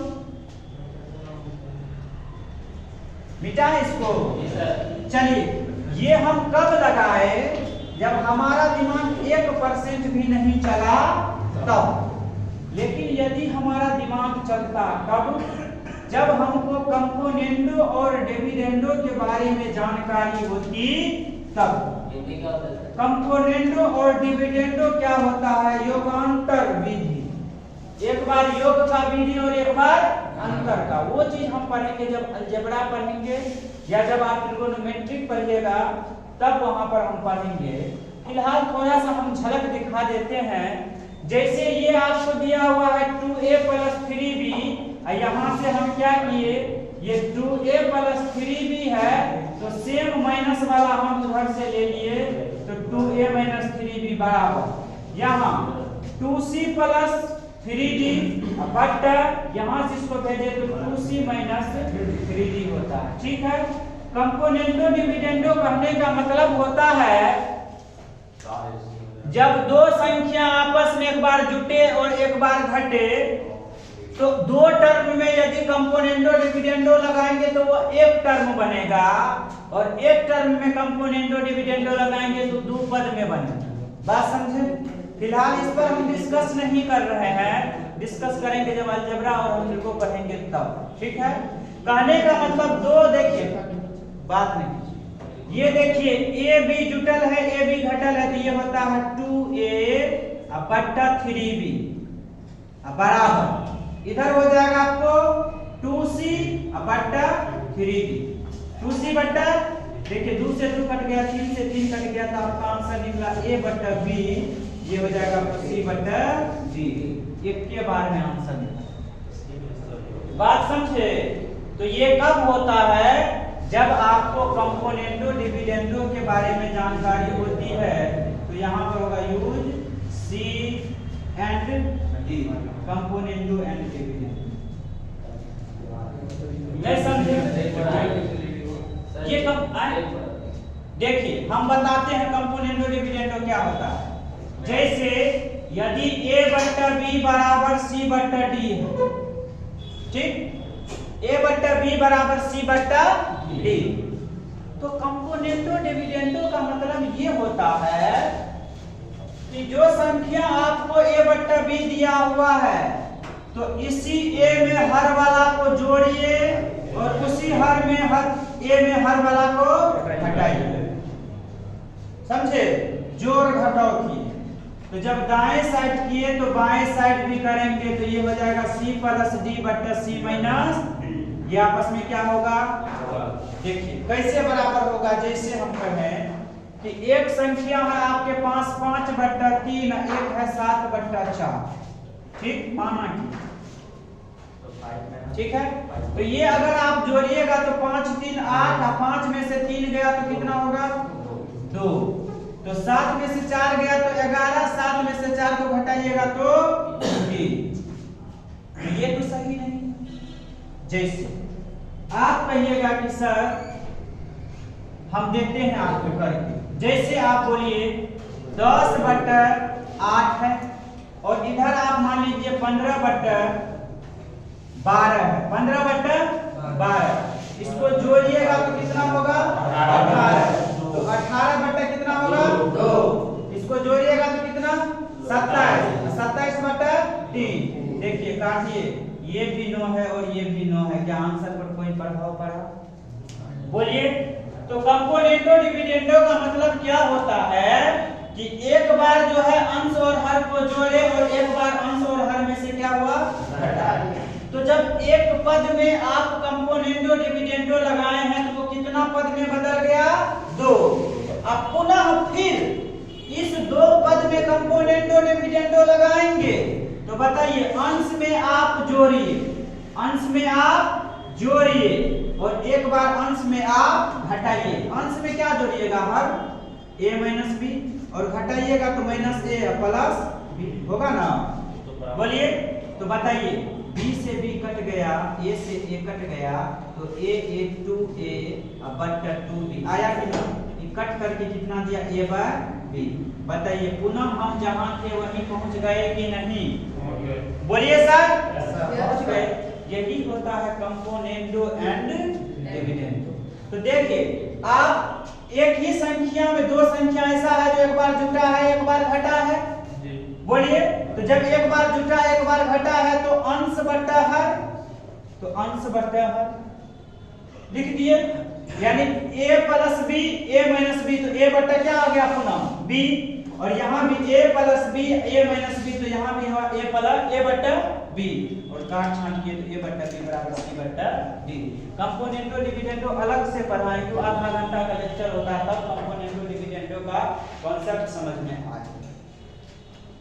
मिटाए इसको। चलिए, ये हम कब लगाए, जब हमारा दिमाग 1% भी नहीं चला तब। लेकिन यदि हमारा दिमाग चलता कब, जब हमको कंपोनेंडो और डिविडेंडो के बारे में जानकारी होती तब। कंपोनेंडो और डिविडेंडो क्या होता है, योगांतर विधि। एक बार योग का विधि और एक बार अंतर का, वो चीज हम पढ़ेंगे जब अलजेब्रा पढ़ेंगे या जब आप ट्रिगोनोमेट्री पढ़िएगा तब वहां पर हम पढ़ेंगे। फिलहाल थोड़ा सा हम झलक दिखा देते हैं। जैसे ये आपको दिया हुआ है 2a + 3b, यहाँ से हम क्या किए, ये 2a + 3b है तो सेम माइनस वाला हम उधर से ले लिए, तो 2a - 3b बराबर यहाँ 2c + 3d बट यहाँ से इसको भेजे तो 2c - 3d होता है। ठीक है। कंपोनेंडो डिविडेंडो कहने का मतलब होता है जब दो संख्या आपस में एक बार जुटे और एक बार घटे, तो दो टर्म में यदि कंपोनेंडो डिविडेंडो लगाएंगे तो वो एक टर्म बनेगा, और एक टर्म में कंपोनेंडो डिविडेंडो लगाएंगे तो दो पद में बनेगा। बात समझे? फिलहाल इस पर हम डिस्कस नहीं कर रहे हैं, डिस्कस करेंगे जब अलजेब्रा और हम को पढ़ेंगे तब। ठीक है। कहने का मतलब दो, देखिए बात नहीं, ये देखिए ए बी जुटल है, ए बी घटल है, तो ये होता है 2a / 3b बराबर, इधर हो जाएगा आपको 2c / 3b। 2c बट्टा, देखिए 2 से 2 कट गया, 3 से 3 कट गया, तो आपका आंसर निकला a / b, ये हो जाएगा c / d। एक के बार में आंसर निकला। बात समझे? तो ये कब होता है, जब आपको कंपोनेंडो डिविडेंडो के बारे में जानकारी होती है। तो यहाँ पर होगा use C and D, componendo and dividendo. नहीं समझे? ये कब आए, देखिए हम बताते हैं कंपोनेंडो डिविडेंडो क्या होता है। जैसे यदि a / b = c / d है, ठीक, a / b = c / d, तो कंपोनेंडो डिविडेंडो का मतलब ये होता है कि जो संख्या आपको a / b दिया हुआ है, तो इसी a में हर वाला को जोड़िए और उसी हर में a में हर वाला को घटाइए। समझे? जोड़ घटाव की। तो जब दाएं साइड किए तो बाएं साइड भी करेंगे, तो ये हो जाएगा c + d / c - ये आपस में क्या होगा, देखिए कैसे बराबर होगा। जैसे हम कहें कि एक संख्या है आपके पास 5/3, एक है 7/4, ठीक, माना की, ठीक है। तो ये अगर आप जोड़िएगा तो 5 - 3 = 8, 5 में से 3 गया तो कितना होगा, 2, तो 7 में से 4 गया तो 11, 7 में से 4 को घटाइएगा तो 3। ये तो सही नहीं। जैसे आप कहिएगा कि सर हम देखते हैं आपको करके, जैसे आप बोलिए 10/8 है और इधर आप मान लीजिए 15/12 है, 15/12, इसको जोड़िएगा तो कितना होगा, 18, तो 18 कितना होगा, 2, इसको जोड़िएगा तो कितना, 27, 27/3। देखिए काटिए, ये भी 9 है और ये भी 9 है, क्या आंसर पर कोई प्रभाव पड़ा, बोलिए। तो कंपोनेंडो डिविडेंडो का मतलब क्या होता है कि एक बार जो है अंश और हर को जोड़े और एक बार अंश और हर में से क्या हुआ, घटा। तो जब एक पद में आप कंपोनेंडो डिविडेंडो लगाए हैं तो वो कितना पद में बदल गया, 2। अब पुनः फिर इस 2 पद में कंपोनेंडो डिविडेंडो लगाएंगे, तो बताइए अंश में आप जोड़िए, अंश में आप जोड़िए और एक बार अंश में आप घटाइए। अंश में क्या जोड़िएगा, हर a - b, और घटाइएगा तो -a + b होगा ना, बोलिए। तो बताइए b से b कट गया, a से a कट गया, तो a 2a / 2b आया कि ना, ये कट करके कितना दिया a बाय b। बताइए पुनः हम जहां थे वहीं पहुंच गए कि नहीं? बोलिए सर। पहुंच गए। यही होता है कंपोनेंडो एंड डिविडेंडो। तो देखिए आप एक ही संख्या में दो संख्या ऐसा है जो एक बार जुटा है एक बार घटा है। बोलिए तो जब एक बार जुटा एक बार घटा है तो अंश बटा हर, तो अंश बटा हर लिख दिए। यानी a plus b a minus b, तो a बटा क्या आ गया पुनः b, और यहाँ भी a plus b a minus b, तो यहाँ भी हुआ a प्लस a बटा b, और काट छांट किए तो a बटा b बराबर c बटा d। कंपोनेंटो डिविडेंडो अलग से पढ़ाएं, क्यों आधा घंटा का लेक्चर होता है तब कंपोनेंटो डिविडेंडो का कॉन्सेप्ट समझ में आए।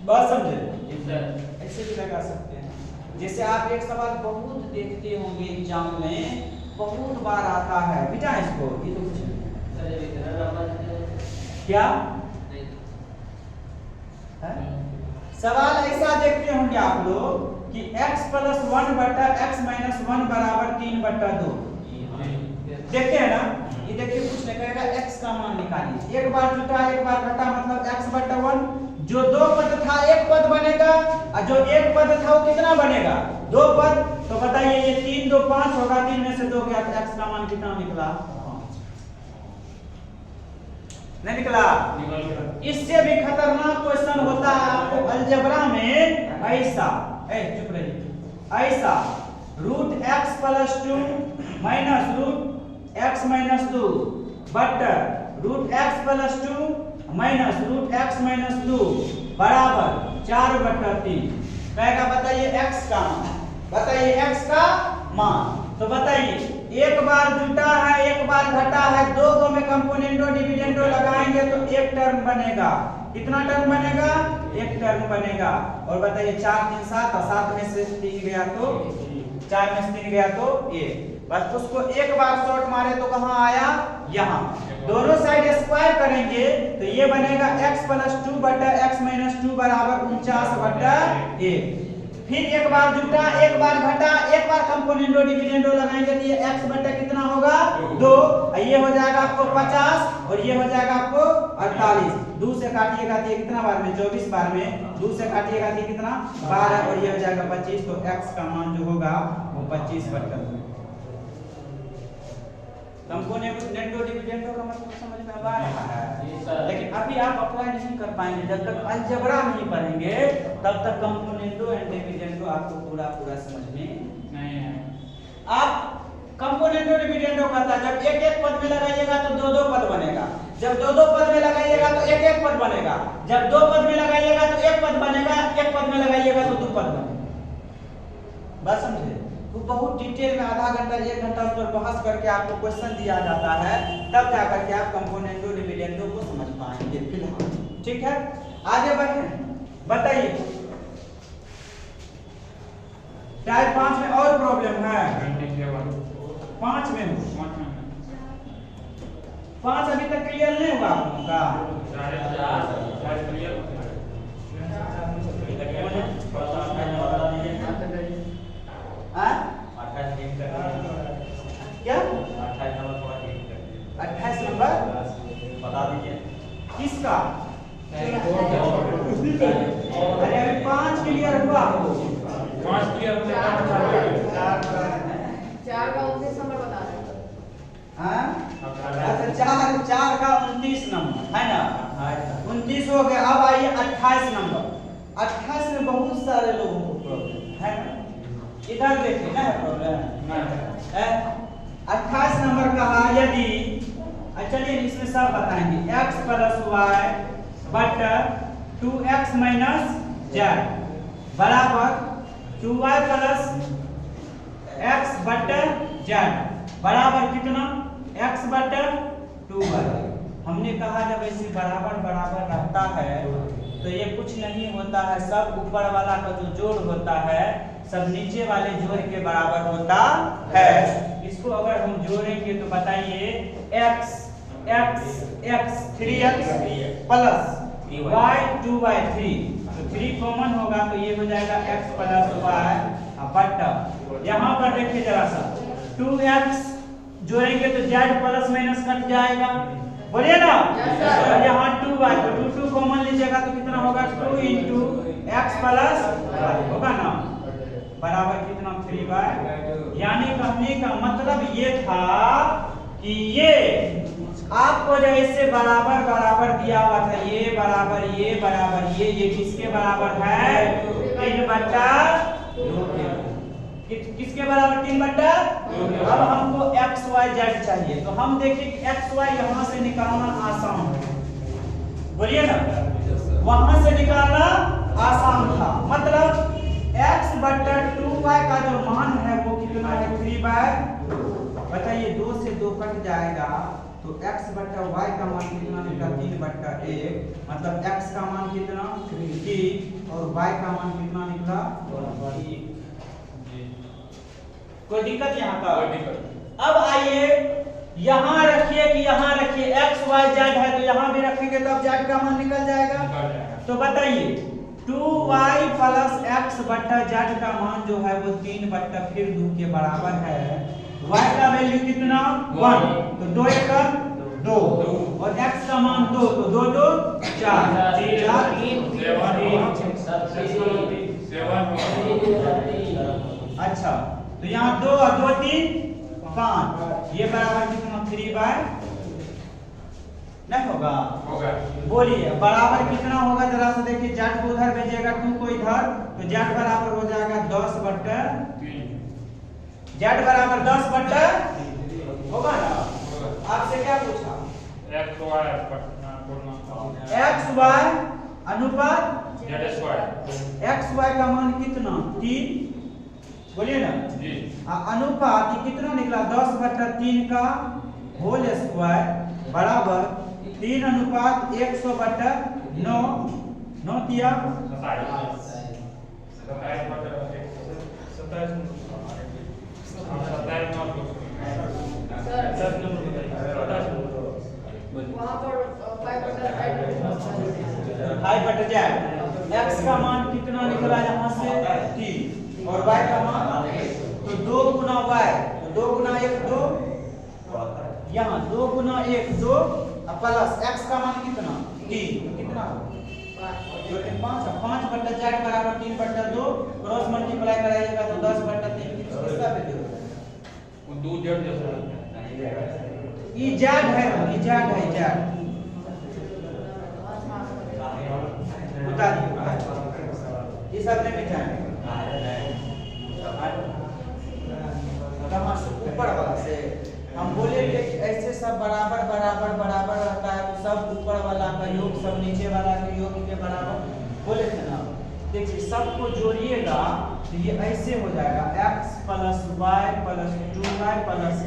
बात समझे? ऐसे भी लगा सकते हैं। जैसे आप एक सवाल बहुत देखते होंगे एग्जाम में, बहुत बार आता है बेटा इसको, ये तो कुछ क्या है? सवाल ऐसा देखते होंगे आप लोग कि x प्लस 1 बटा x माइनस 1 बराबर 3 बटा 2। देखते हैं ना? ये देखिए कुछ नहीं कहेगा, x का मान निकालिए। एक बार जुटा एक बार घटा, मतलब x बटा 1। जो दो पद था एक पद बनेगा, और जो एक पद था वो कितना बनेगा? दो पद। तो बताइए ये 3 2 5 होगा, 3 में से 2 गया तो x का मान कितना निकला? 5 नहीं निकला? इससे भी खतरनाक क्वेश्चन होता है आपको अलजेब्रा में ऐसा, चुप रहिए, ऐसा root x plus 2 minus root x minus 2 बटा root x plus 2 minus root x minus 2 बराबर 4 बटा 3। कहेगा बताइए x का मान, बताइए x का मान। तो बताइए एक बार जुटा है एक बार घटा है, दो में कंपोनेंटो डिविडेंडो लगाएंगे तो एक टर्म बनेगा। कितना टर्म बनेगा? एक टर्म बनेगा। और बताइए 4 3 7, और 7 में से 3 गया तो 4 में से 3 गया तो 1। बस उसको एक बार शॉर्ट मारे तो कहां आया? यहाँ। दोनों साइड स्क्वायर करेंगे तो ये बनेगा x प्लस 2 बटा x माइनस 2 बराबर 49 बटा 1। फिर एक बार जुटा एक बार घटा, एक बार कंपोनेंटो डिविडेंडो लगाएंगे तो ये x बटा कितना होगा? 2। ये हो जाएगा आपको 50 और ये हो जाएगा आपको 48। 2 से काटिएगा तो ये कितना बार में? 24 बार में। 2 से काटिएगा तो कितना? 12, और ये हो जाएगा 25। तो x का मान जो होगा वो 25 बटा 2। कंपोनेंटो डिविडेंडो का मतलब समझ में आ रहा है? लेकिन अभी आप अप्लाई नहीं कर पाएंगे जब तक अलजेब्रा नहीं पढ़ेंगे, तब तक कंपोनेंटो एंड डिविडेंडो आपको पूरा समझ में नहीं आएगा। आप कंपोनेंटो डिविडेंडो कहता है जब एक पद में लगाइएगा तो दो पद बनेगा, जब दो पद में लगाइएगा तो एक पद बनेगा, जब 2 पद में लगाइएगा तो 1 पद बनेगा, 1 पद में लगाइएगा तो 2 पद बनेगा। बस समझे? तो बहुत डिटेल में आधा घंटा 1 घंटा उस पर बहस करके आपको क्वेश्चन दिया जाता है, तब जाकर के आप कंपोनेंटो डिविडेंडो को समझ पाएंगे फिलहाल। ठीक है, आगे बढ़े। बताइए टाइप 5 में और प्रॉब्लम है? 5 में हो? 5 अभी तक क्लियर नहीं हुआ आप लोगों का? क्या 28 नंबर बता दीजिए किसका? अरे अभी 5 क्लियर हुआ आपको? 5 क्लियर होने का 4 का 29 नंबर बता रहे हैं? अच्छा 4 का 29 नंबर है ना? 29 हो गया। अब आइए 28 नंबर। 28 में बहुत सारे लोगों को प्रॉब्लम है ना? इधर देखिए ना प्रॉब्लम है। 28 नंबर कहा यदि, चलिए इसमें सब बताएंगे, x प्लस वाई बटा 2x माइनस जेड बराबर 2y प्लस x बटा जेड बराबर कितना? x बटा 2y। हमने कहा जब ऐसे बराबर बराबर रहता है तो ये कुछ नहीं होता है, सब ऊपर वाला का जो जोड़ होता है सब नीचे वाले जोड़ के बराबर होता है। इसको अगर हम जोड़ेंगे तो बताइए x 3x plus y 2y 3, तो 3 कॉमन होगा तो ये हो जाएगा x प्लस y बटा, यहाँ पर देखिए जरा सा 2x जोड़ेंगे तो z प्लस माइनस कट जाएगा, बोलिए ना। Yes, sir. और यहाँ 2y तो 2 कॉमन लीजिएगा तो कितना होगा 2 into x प्लस y होगा ना बराबर कितना 3y। यानी कहने का मतलब ये था कि ये आपको जो इससे बराबर बराबर दिया हुआ था ये बराबर ये किसके बराबर है 3/2 किसके बराबर 3/2। अब हमको x y z चाहिए तो हम देखिए x y यहाँ से निकालना आसान है। बोलिए ना वहां से निकालना आसान था मतलब x/2y का जो मान है वो कितना है 3/2। बताइए 2 से 2 कट जाएगा तो x/y का मान कितना निकला 3/1 मतलब x का मान कितना 3 और y का मान कितना निकला 1। कोई दिक्कत यहाँ का। अब आइए यहाँ रखिए कि यहाँ रखिए x y z है तो यहाँ भी रखेंगे तो अब z का मान निकल जाएगा। तो बताइए 2y प्लस x/z का मान जो है वो 3/2 के बराबर है। y का वैल्यू कितना 1 तो 2 × 2 और x का मान 2 तो 2 2 4 अच्छा तो यहाँ 2 और 2 3 5 ये बराबर कितना 3/, नहीं होगा बोलिए बराबर कितना होगा जरा से देखिए z को उधर भेजिएगा 2 को इधर तो z बराबर हो जाएगा 10/3 z बराबर 10/3 होगा ना। आपसे क्या पूछा x y अनुपात x y का मान कितना 3 बोलिए ना अनुपात कितना निकला 10/3 का होल स्क्वायर बराबर 3/100/9 9 दिया 5/z x का मान कितना निकला यहाँ से 3 और y का मान तो 2 गुना y तो 2 गुना 1 2 यहाँ 2 गुना 1 2 प्लस x का मान कितना 3 कितना 5/z बराबर 3/2 क्रॉस मल्टीप्लाई कराइएगा तो 10/3 किसका वैल्यू ये z है z उतारिए ये सब ने मिटाएंगे कहाँ से ऊपर वाला से हम बोले कि ऐसे सब बराबर बराबर बराबर रहता है तो सब ऊपर वाला का योग सब नीचे वाला के योग के बराबर बोले थे ना। देखिए सबको जोड़िएगा तो ये ऐसे हो जाएगा x plus y plus 2y plus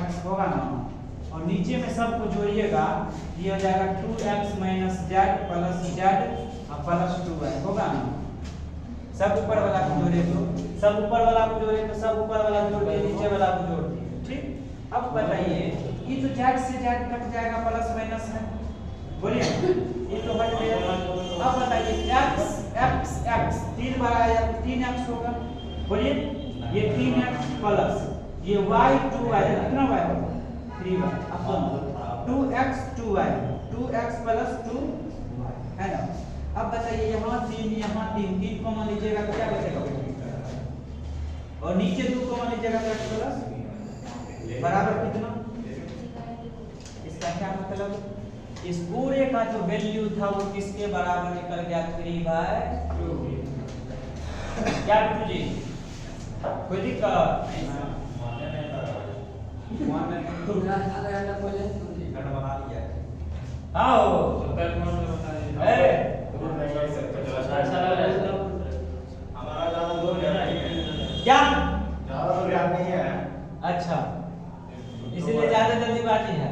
x होगा ना और नीचे में सबको जोड़िएगा ये हो जाएगा 2x minus z plus z plus 2y होगा ना। सब ऊपर वाला को जोड़े तो सब ऊपर वाला को जोड़े तो सब ऊपर वाला जोड़ के नीचे वाला को जोड़ दिए ठीक। अब बताइए ये तो z से z कट जाएगा प्लस माइनस है बोलिए ये तो हट गया। अब बताइए x 3 बार आया 3x होगा बोलिए ये 3x प्लस ये y 2y कितना y होगा 3y अब 2x 2y 2x प्लस 2 है ना। अब बताइए यहाँ 3 को मान लीजिएगा तो क्या बचेगा और नीचे 2 को मान लीजिएगा तो x प्लस बराबर कितना। इसका क्या मतलब इस पूरे का जो वैल्यू था वो किसके बराबर निकल गया 3/2 क्या जी कोई दिक्कत क्या अच्छा इसीलिए ज्यादा जल्दीबाजी है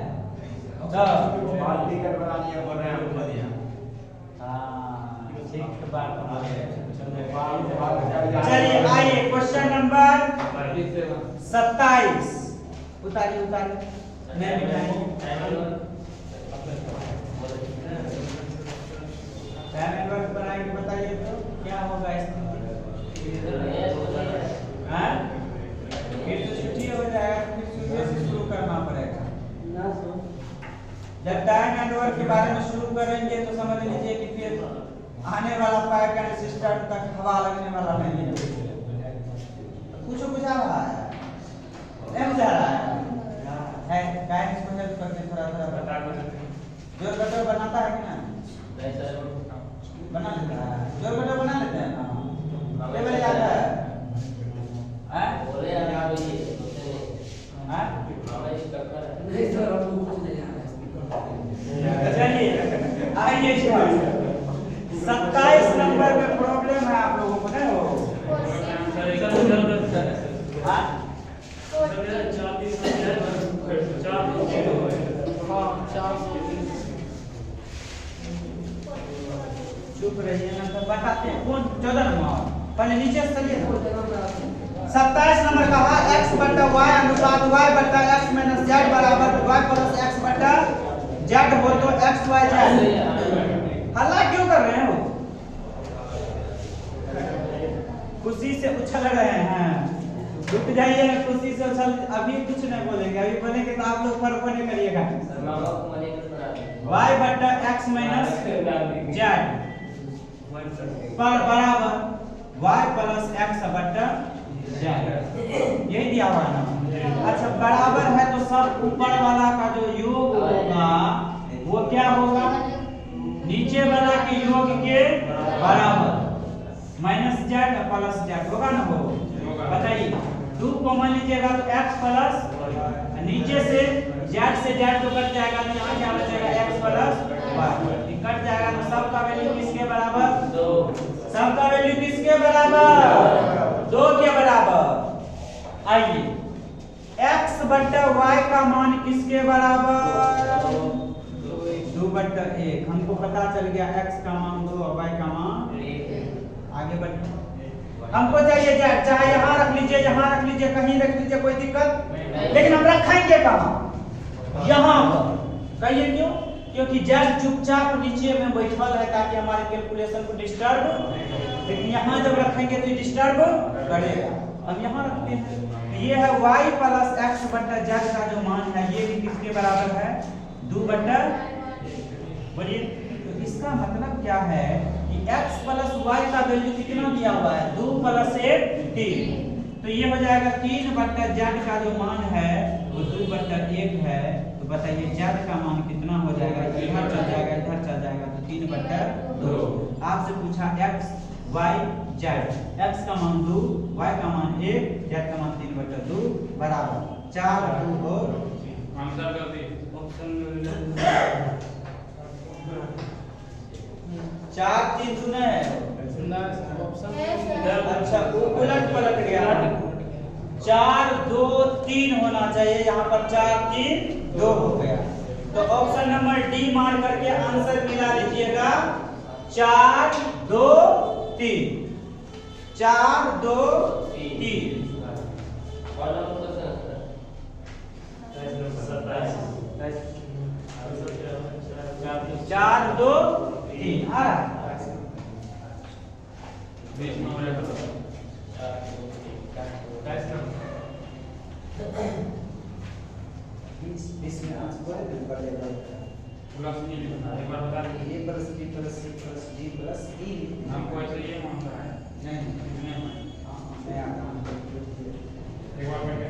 चलिए आइए क्वेश्चन नंबर 27 उतारिए मैं बनाएंगे बताइए तो क्या होगा फिर तो छुट्टी हो जाएगा फिर सुबह से शुरू करना पड़ेगा जब टाइम एंड वर्क के बारे में शुरू करेंगे तो समझ लीजिए कि फिर आने वाला पाइप एंड सिस्टम तक हवा लगने वाला नहीं है। कुछ बुझा रहा है, नहीं बुझा रहा है टाइम इसको हेल्प करके थोड़ा थोड़ा बता दो। जोर कटर बनाता है कि ना? बना लेता है, जोर कटर बना लेते हैं ना, टेबल याद है? बोले यार आप ये हाँ नहीं सर हमको कुछ नहीं आ रहा है। चलिए आइए इस बार 27 नंबर में प्रॉब्लम है आप लोगों को ना हो। हाँ? चुप रहिए ना, तो बताते हैं कौन 14 नंबर पहले नीचे से चलिए। 27 नंबर कहा x बटा y अनुपात y बटा x माइनस z बराबर y प्लस x बटा z हो तो x y z। हल्ला क्यों कर रहे हो? खुशी से उछल रहे हैं, रुक जाइए ना, खुशी से उछल। अभी कुछ नहीं बोलेंगे, अभी बोलेंगे तो आप लोग फर्क नहीं करिएगा। y बटा x माइनस z बराबर y प्लस x बटा यही दिया हुआ है ना। अच्छा बराबर है तो सब ऊपर वाला का जो योग होगा वो क्या होगा? नीचे वाला के योग के बराबर माइनस जेड प्लस जेड होगा ना? हो बताइए 2 को मान लीजिएगा तो x प्लस नीचे से जेड तो कट जाएगा, तो यहाँ क्या बचेगा x प्लस y कट जाएगा। तो सबका वैल्यू किसके बराबर? 2। सबका वैल्यू किसके बराबर? 2 के बराबर। आइए x बटा y का मान किसके बराबर? 2 बटा 1। हमको पता चल गया x का मान 2 और y का मान 1। आगे बढ़िए, हमको चाहिए z, चाहे यहाँ रख लीजिए, यहाँ रख लीजिए, कहीं रख लीजिए, कोई दिक्कत नहीं। लेकिन हम रखेंगे कहाँ? यहाँ पर। कहिए क्यों? क्योंकि z चुपचाप नीचे में बैठल है ताकि हमारे कैलकुलेशन को डिस्टर्ब, लेकिन यहाँ जब रखेंगे तो डिस्टर्ब करेगा। अब यहाँ रखते हैं तो ये है y प्लस x बटा z का जो मान है ये भी किसके बराबर है? 2 बटा। बोलिए तो इसका मतलब क्या है कि x प्लस y का वैल्यू कितना दिया हुआ है? 2 प्लस 1 3। तो ये हो जाएगा 3 बटा z का जो मान है वो 2 बटा 1 है। तो बताइए z का मान कितना हो जाएगा? इधर चल जाएगा, इधर चल जाएगा, तो 3 बटा 2। आपसे पूछा x y z, x का मान 2, y का मान 1, z का मान 3 बटा 2 बराबर 4 2 और आंसर कर दिए। 4 3 सुने अच्छा उलट पलट गया। 4 2 3 होना चाहिए, यहाँ पर 4 3 2 हो गया। तो ऑप्शन नंबर डी मार करके आंसर मिला लीजिएगा। 4 2 3 4 2 3 4 2 3 आ रहा है। इसमें आंसर बोले तो कर देगा प्लस डी लिखना है, एक बार बता दीजिए। a plus b plus c plus d plus e हमको ऐसे ये मानना है। नहीं कितने में? मैं आता हूँ एक बार बैठे।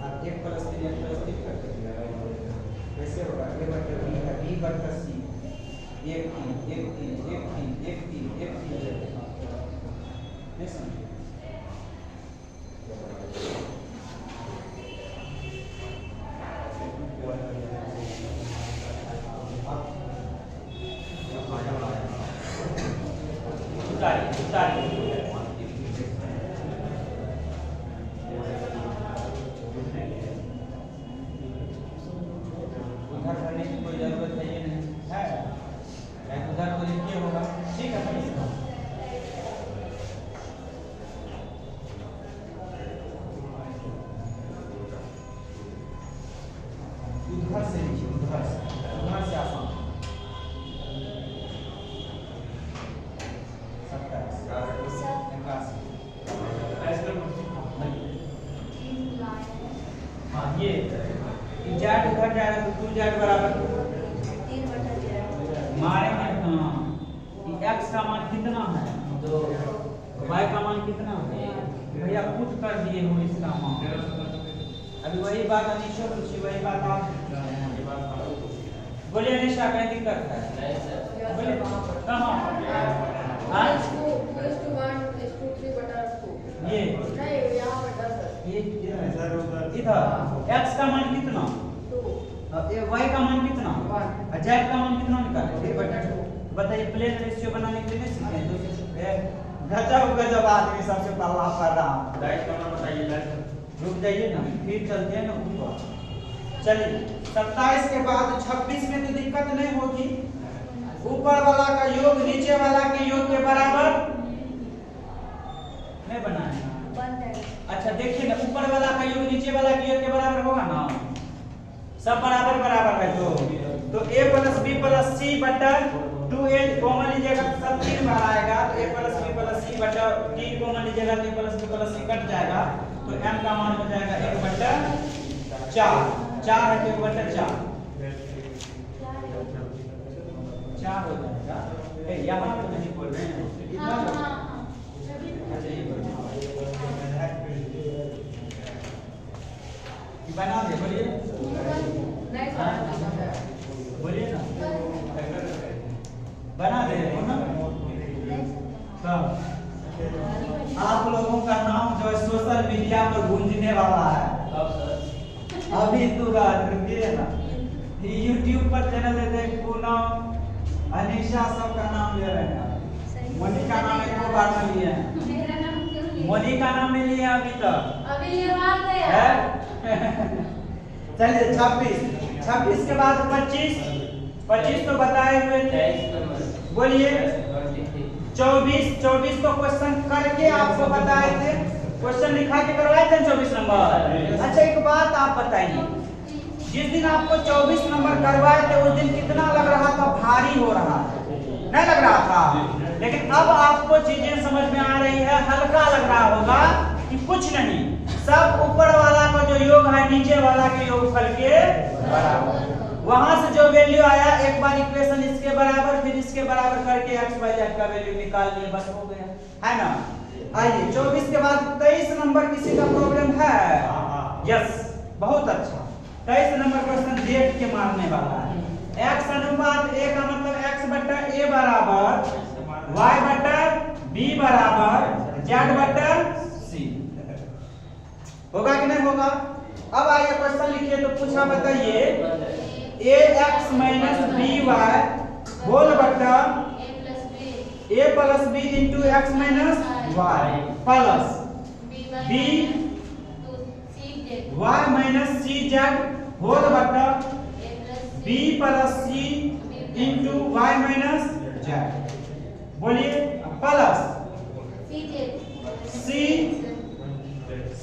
आप 1 प्लस 3 1 प्लस 3 करके कैसे होगा? a बटा b है, b बटा c 1 3 1 3 1 3 1 3 1 3 नहीं समझे? उधर करने की कोई जरूरत है ये नहीं है, उधर तो लिखिए होगा। ठीक है उधर से लिखिए, उधर से आसान। 27 81 हाँ ये जेड उधर जाएगा तो 2z बराबर मारेंगे हाँ x का मान कितना है 2 y का मान कितना है भैया पुट कर दिए हो इसका मान अभी वही बात अनिशा पूछी वही बात आप बोलिए अनिशा क्या दिक्कत है बोलिए कहाँ ये इधर x का मान कितना ये y का मान कितना और z का मान कितना निकाले बताइए प्लेन रेशियो बनाने के लिए नहीं सीखे गजब आदमी सबसे पहला पढ़ रहा हूं रुक जाइए ना फिर चलते हैं ना ऊपर चलिए 27 के बाद 26 में तो दिक्कत नहीं होगी ऊपर वाला का योग नीचे वाला के योग के बराबर नहीं बनाएगा अच्छा देखिए ना ऊपर वाला का योग नीचे वाला के योग के बराबर होगा ना सब बराबर बराबर है तो a plus b plus c बटा 2a कॉमन लीजिएगा तो सब 3 बार आएगा तो a plus b plus c बटा 3 कॉमन लीजिएगा तो a plus b plus c cut जाएगा तो m का मान हो जाएगा 1 बटा 4 4 है तो 1 बटा 4 4 हो जाएगा यहाँ तो नहीं बोल रहे हैं अच्छा ये बना दे बोलिए बोलिए ना बना दे ना सब आप लोगों का नाम जो सोशल मीडिया पर गूंजने वाला है अभी तुरंत रुकिए ना YouTube पर चैनल देते पूनम अनिशा सब का नाम ले रहे हैं मोनिका नाम एक बार में लिए हैं मोनिका नाम नहीं लिया अभी तक अभी ये बात है चलिए 26 के बाद 25 तो बताए हुए थे बोलिए 24 को क्वेश्चन करके आपको बताए थे क्वेश्चन लिखा के करवाए थे 24 नंबर अच्छा एक बात आप बताइए जिस दिन आपको 24 नंबर करवाए थे उस दिन कितना लग रहा था भारी हो रहा नहीं लग रहा था लेकिन अब आपको चीजें समझ में आ रही है हल्का लग रहा होगा कि कुछ नहीं सब ऊपर वाला का जो योग है नीचे वाला के योगफल के बराबर वहां से जो वैल्यू आया एक बार इक्वेशन इसके बराबर फिर इसके बराबर करके x y z का वैल्यू निकाल लिए बस हो गया है ना आइए 24 के बाद 23 नंबर किसी का प्रॉब्लम है यस बहुत अच्छा 23 नंबर क्वेश्चन जेड के मारने वाला है x अनुपात a का मतलब x बटा a बराबर y बटा b बराबर z बटा c होगा कि नहीं होगा अब आइए क्वेश्चन लिखिए तो पूछा बताइए ax minus by होल बटा a plus b into x minus y plus b y minus cz whole बटा b plus c into y minus z बोलिए plus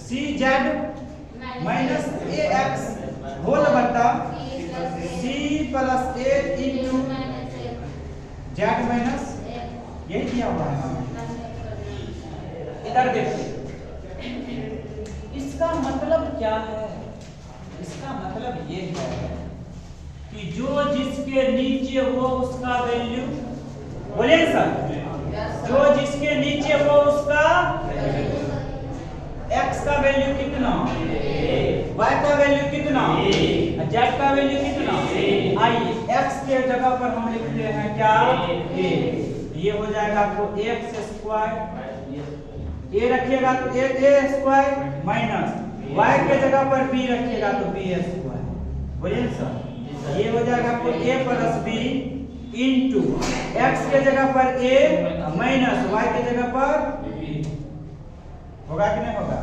cz minus ax whole बटा c plus a into z minus यही दिया हुआ है इधर देखिए इसका मतलब क्या है इसका मतलब ये है कि जो जिसके नीचे हो उसका वैल्यू बोलिए सर जो जिसके नीचे हो उसका x का वैल्यू कितना y का वैल्यू कितना z का वैल्यू कितना आइए x के जगह पर हम लिखते हैं क्या a ये हो जाएगा आपको x स्क्वायर a रखिएगा तो a स्क्वायर माइनस y के जगह पर b रखिएगा तो b स्क्वायर बोलिए सर ये हो जाएगा आपको a plus b into x के जगह पर a माइनस y के जगह पर होगा कि नहीं होगा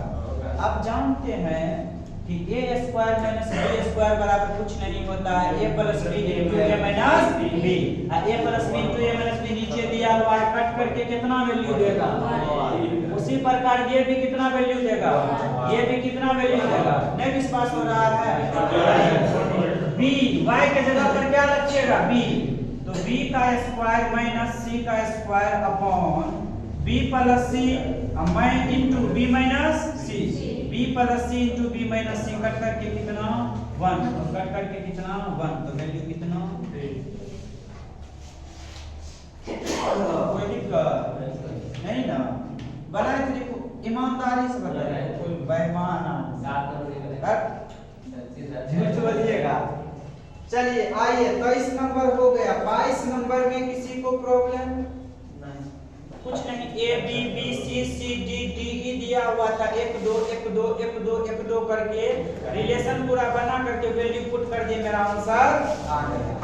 आप जानते हैं कि a square minus b square बराबर कुछ नहीं होता है a plus b into a minus b a plus b into a minus b नीचे दिया हुआ है कट करके कितना वैल्यू देगा उसी प्रकार ये भी कितना वैल्यू देगा ये भी कितना वैल्यू देगा नहीं विश्वास हो रहा है b y के जगह पर क्या रखिएगा b तो b का स्क्वायर माइनस c का square upon b plus c into b minus c b plus c into b minus c cut करके कितना 1 और कट करके कितना 1 तो वैल्यू कितना कोई दिक्कत नहीं ना बनाए थे देखो ईमानदारी से बताइए कोई बेईमाना झूठ बोलिएगा। चलिए आइए 23 नंबर हो गया। 22 नंबर में किसी को प्रॉब्लम कुछ नहीं। A B B C C D D E दिया हुआ था 1 2 1 2 1 2 1 2 करके रिलेशन पूरा बना करके वैल्यू पुट कर दिए, मेरा आंसर आ गया।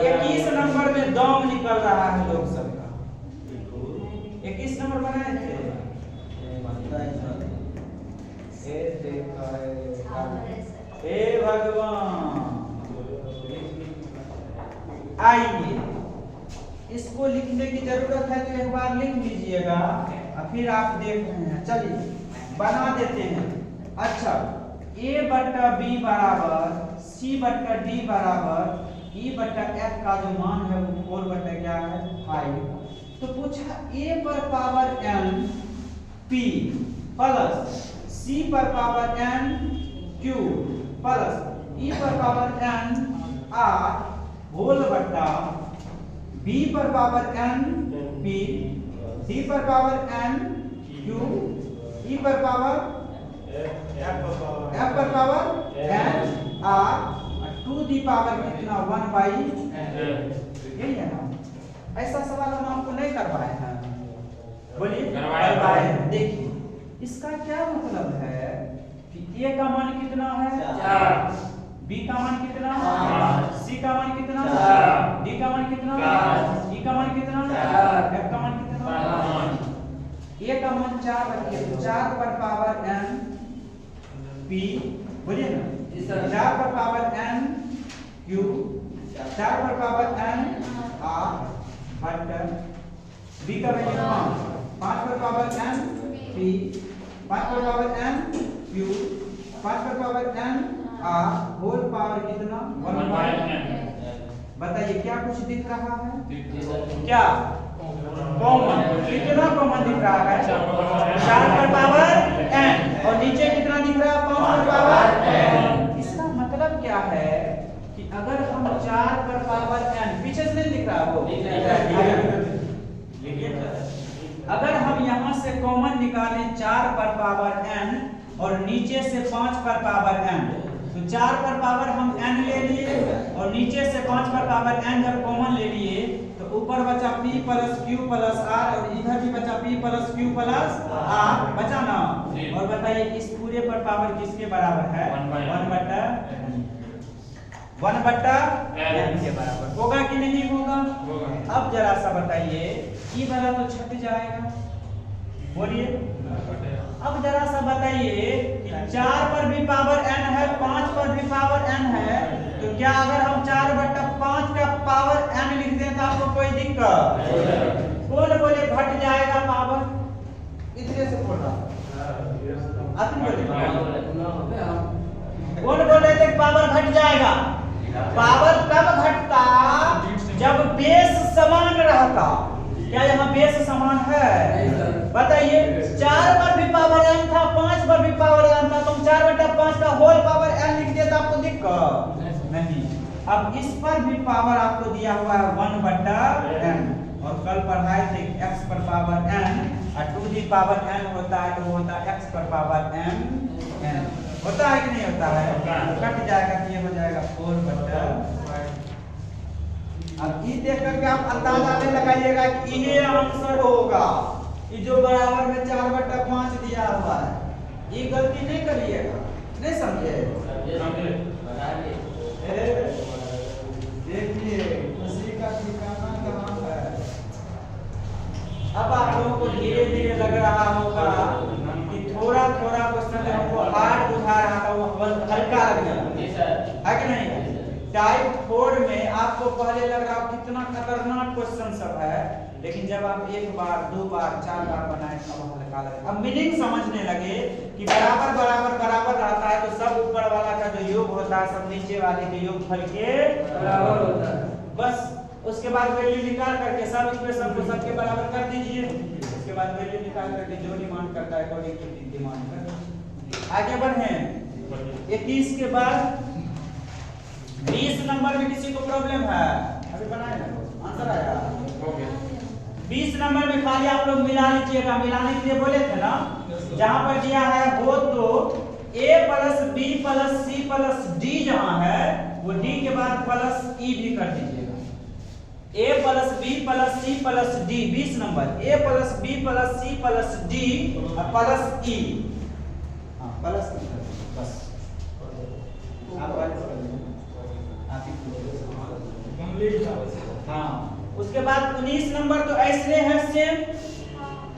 21 नंबर में दम निकल रहा है लोग सबका। 21 नंबर बनाए थे हे भगवान। आइए इसको लिखने की जरूरत है तो एक बार लिख लीजिएगा और फिर आप देख रहे हैं। चलिए बना देते हैं। अच्छा a बट्टा b बराबर c बट्टा d बराबर e बट्टा f का जो मान है वो 4 बट्टा क्या है 5। तो पूछा a पर power n p plus c पर power n q plus e पर पावर n r होल बट्टा b पर पावर n p c पर पावर n q e पर पावर f पर power n r 2 the power कितना 1 by यही है ना। ऐसा सवाल हम आपको नहीं करवाए हैं, बोलिए करवाए हैं। देखिए इसका क्या मतलब है कि a का मान कितना है 4, b का मान कितना 5, c का मान कितना 4, d का मान कितना 5, e का मान कितना 4, f का मान कितना 5। a का मान 4 रखिए तो 4 पर पावर n p बोलिए ना 4 पर पावर n q 4 पर पावर n r बट्टा b का वैल्यू 5 पर पावर n p 5 पर पावर n q 5 पर power n r whole power कितना 1 बाय n। बताइए क्या कुछ दिख रहा है क्या कॉमन कितना कॉमन दिख रहा है 4 पर पावर n और नीचे कितना दिख रहा है 5 पर पावर n। इसका मतलब क्या है कि अगर हम 4 पर पावर n पीछे से नहीं दिख रहा वो अगर हम यहां से कॉमन निकालें 4 पर पावर n और नीचे से 5 पर पावर n तो 4 पर पावर हम n ले लिए और नीचे से 5 पर पावर n जब कॉमन ले लिए तो ऊपर बचा p plus q plus r और इधर भी बचा p plus q plus r बचा ना। और बताइए इस पूरे पर पावर किसके बराबर है 1 बट्टा n के बराबर होगा कि नहीं होगा। अब जरा सा बताइए ये वाला तो छट जाएगा, बोलिए। अब जरा सा बताइए कि 4 पर भी पावर n है 5 पर भी पावर n है तो क्या अगर हम 4 बट्टा 5 का पावर n लिख दें तो आपको कोई दिक्कत कौन बोले घट जाएगा पावर इतने से बोल रहा कौन बोले थे पावर घट जाएगा। पावर कब घटता जब बेस समान रहता। क्या यहाँ बेस समान है बताइए। 4 पर भी पावर n था 5 पर भी पावर n था तुम 4 बटा 5 का होल पावर n लिख दिया तो आपको दिक्कत नहीं। अब इस पर भी पावर आपको दिया हुआ है 1 बटा n और कल पढ़ाए थे x पर पावर n और 2 दी पावर n होता है तो वो होता है x पर पावर m n होता है कि नहीं होता है। कट जाएगा तो ये हो जाएगा 4 बटा। अब ये देख करके आप अंदाजा नहीं लगाइएगा कि ये आंसर होगा। ये जो बराबर में 4 बटा 5 दिया हुआ है ये गलती नहीं करिएगा, नहीं समझे। देखिए उसी का ठिकाना कहाँ है। अब आप लोगों को धीरे धीरे लग रहा होगा कि थोड़ा थोड़ा क्वेश्चन हमको हार्ड बुझा रहा था वो हल्का लग गया है कि नहीं। टाइप 4 में आपको पहले लग रहा कितना खतरनाक क्वेश्चन सब है लेकिन जब आप 1 बार 2 बार 4 बार बनाए तब हल्का लगे। अब मीनिंग समझने लगे कि बराबर बराबर बराबर रहता है तो सब ऊपर वाला का जो योग होता है सब नीचे वाले के योग फल के बराबर होता है। बस उसके बाद वैल्यू निकाल करके सब इसमें सबको सबके बराबर कर दीजिए। उसके बाद वैल्यू निकाल करके जो डिमांड करता है अकॉर्डिंग टू डिमांड कर आगे बढ़े। 21 के बाद 20 नंबर में किसी को प्रॉब्लम है? अभी बनाए ना, आंसर आया। 20 नंबर में खाली आप लोग मिला लीजिएगा, मिलाने के लिए बोले थे ना, जहां पर दिया है हो तो a plus b plus c plus d जहां है वो d के बाद प्लस e भी कर दीजिएगा। a plus b plus c plus d 20 number a plus b plus c plus d plus e, हाँ प्लस e बस हाँ। उसके बाद 19 नंबर तो ऐसे है सेम,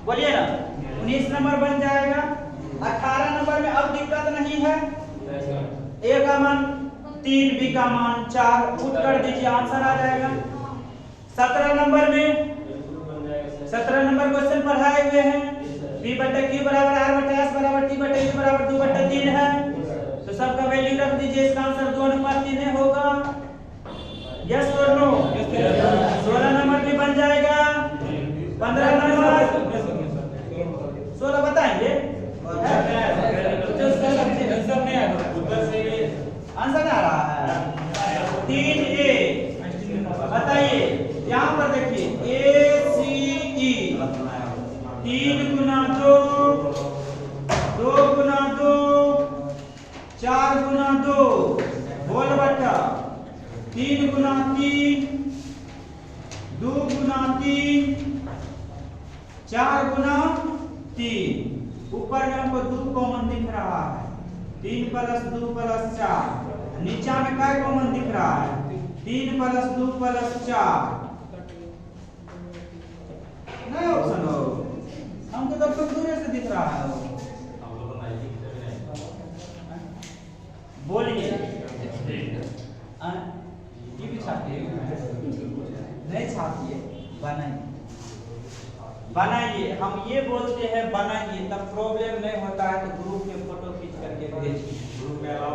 बोलिए ना 19 नंबर बन जाएगा। 18 नंबर में अब दिक्कत नहीं है, a का मान 3 b का मान 4 पुट कर दीजिए, आंसर आ जाएगा। 17 नंबर में 17 नंबर क्वेश्चन पढ़ाए हुए हैं, b बटे q बराबर r बटे s बराबर t बटे u बराबर 2 बटे 3 है, तो सबका वैल्यू रख दीजिए, इसका आंसर 2:3 होगा। यस और नो? 16 नंबर भी बन जाएगा। 15 नंबर 16 बताएंगे आंसर नहीं आ रहा है। 3a बताइए, यहाँ पर देखिए ACE 3 गुना 2 2 गुना 2 4 गुना 2 बोल बट्टा 3 गुना 3 2 गुना 3 4 गुना 3। ऊपर में हमको 2 कॉमन दिख रहा है, 3 प्लस 2 प्लस 4। नीचा में क्या कॉमन दिख रहा है? 3 प्लस 2 प्लस 4। नहीं ऑप्शन हो, हमको तो कुछ दूर से दिख रहा है। बोलिए ये भी छाती है? नहीं छाती है, बनाइए बनाइए। हम ये बोलते हैं बनाइए, तब प्रॉब्लम नहीं होता है तो ग्रुप में फोटो खींच करके भेजिए। ग्रुप में अलाउ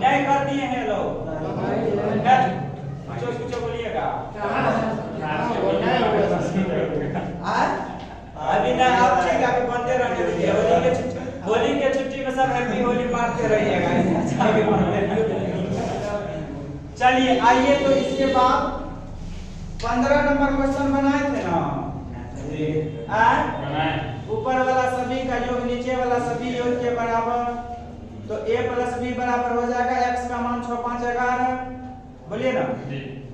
नहीं कर दिए हैं लोग, कुछ बोलिएगा अभी ना, आप ठीक है बनते रहिए। होली के छुट्टी में सब हैप्पी होली मारते रहिएगा। चलिए आइए, तो इसके बाद 15 नंबर क्वेश्चन बनाए थे ना, ऊपर वाला सभी का योग नीचे वाला सभी योग के बराबर, तो a प्लस b बराबर हो जाएगा x का मान 6 5 11। बोलिए ना,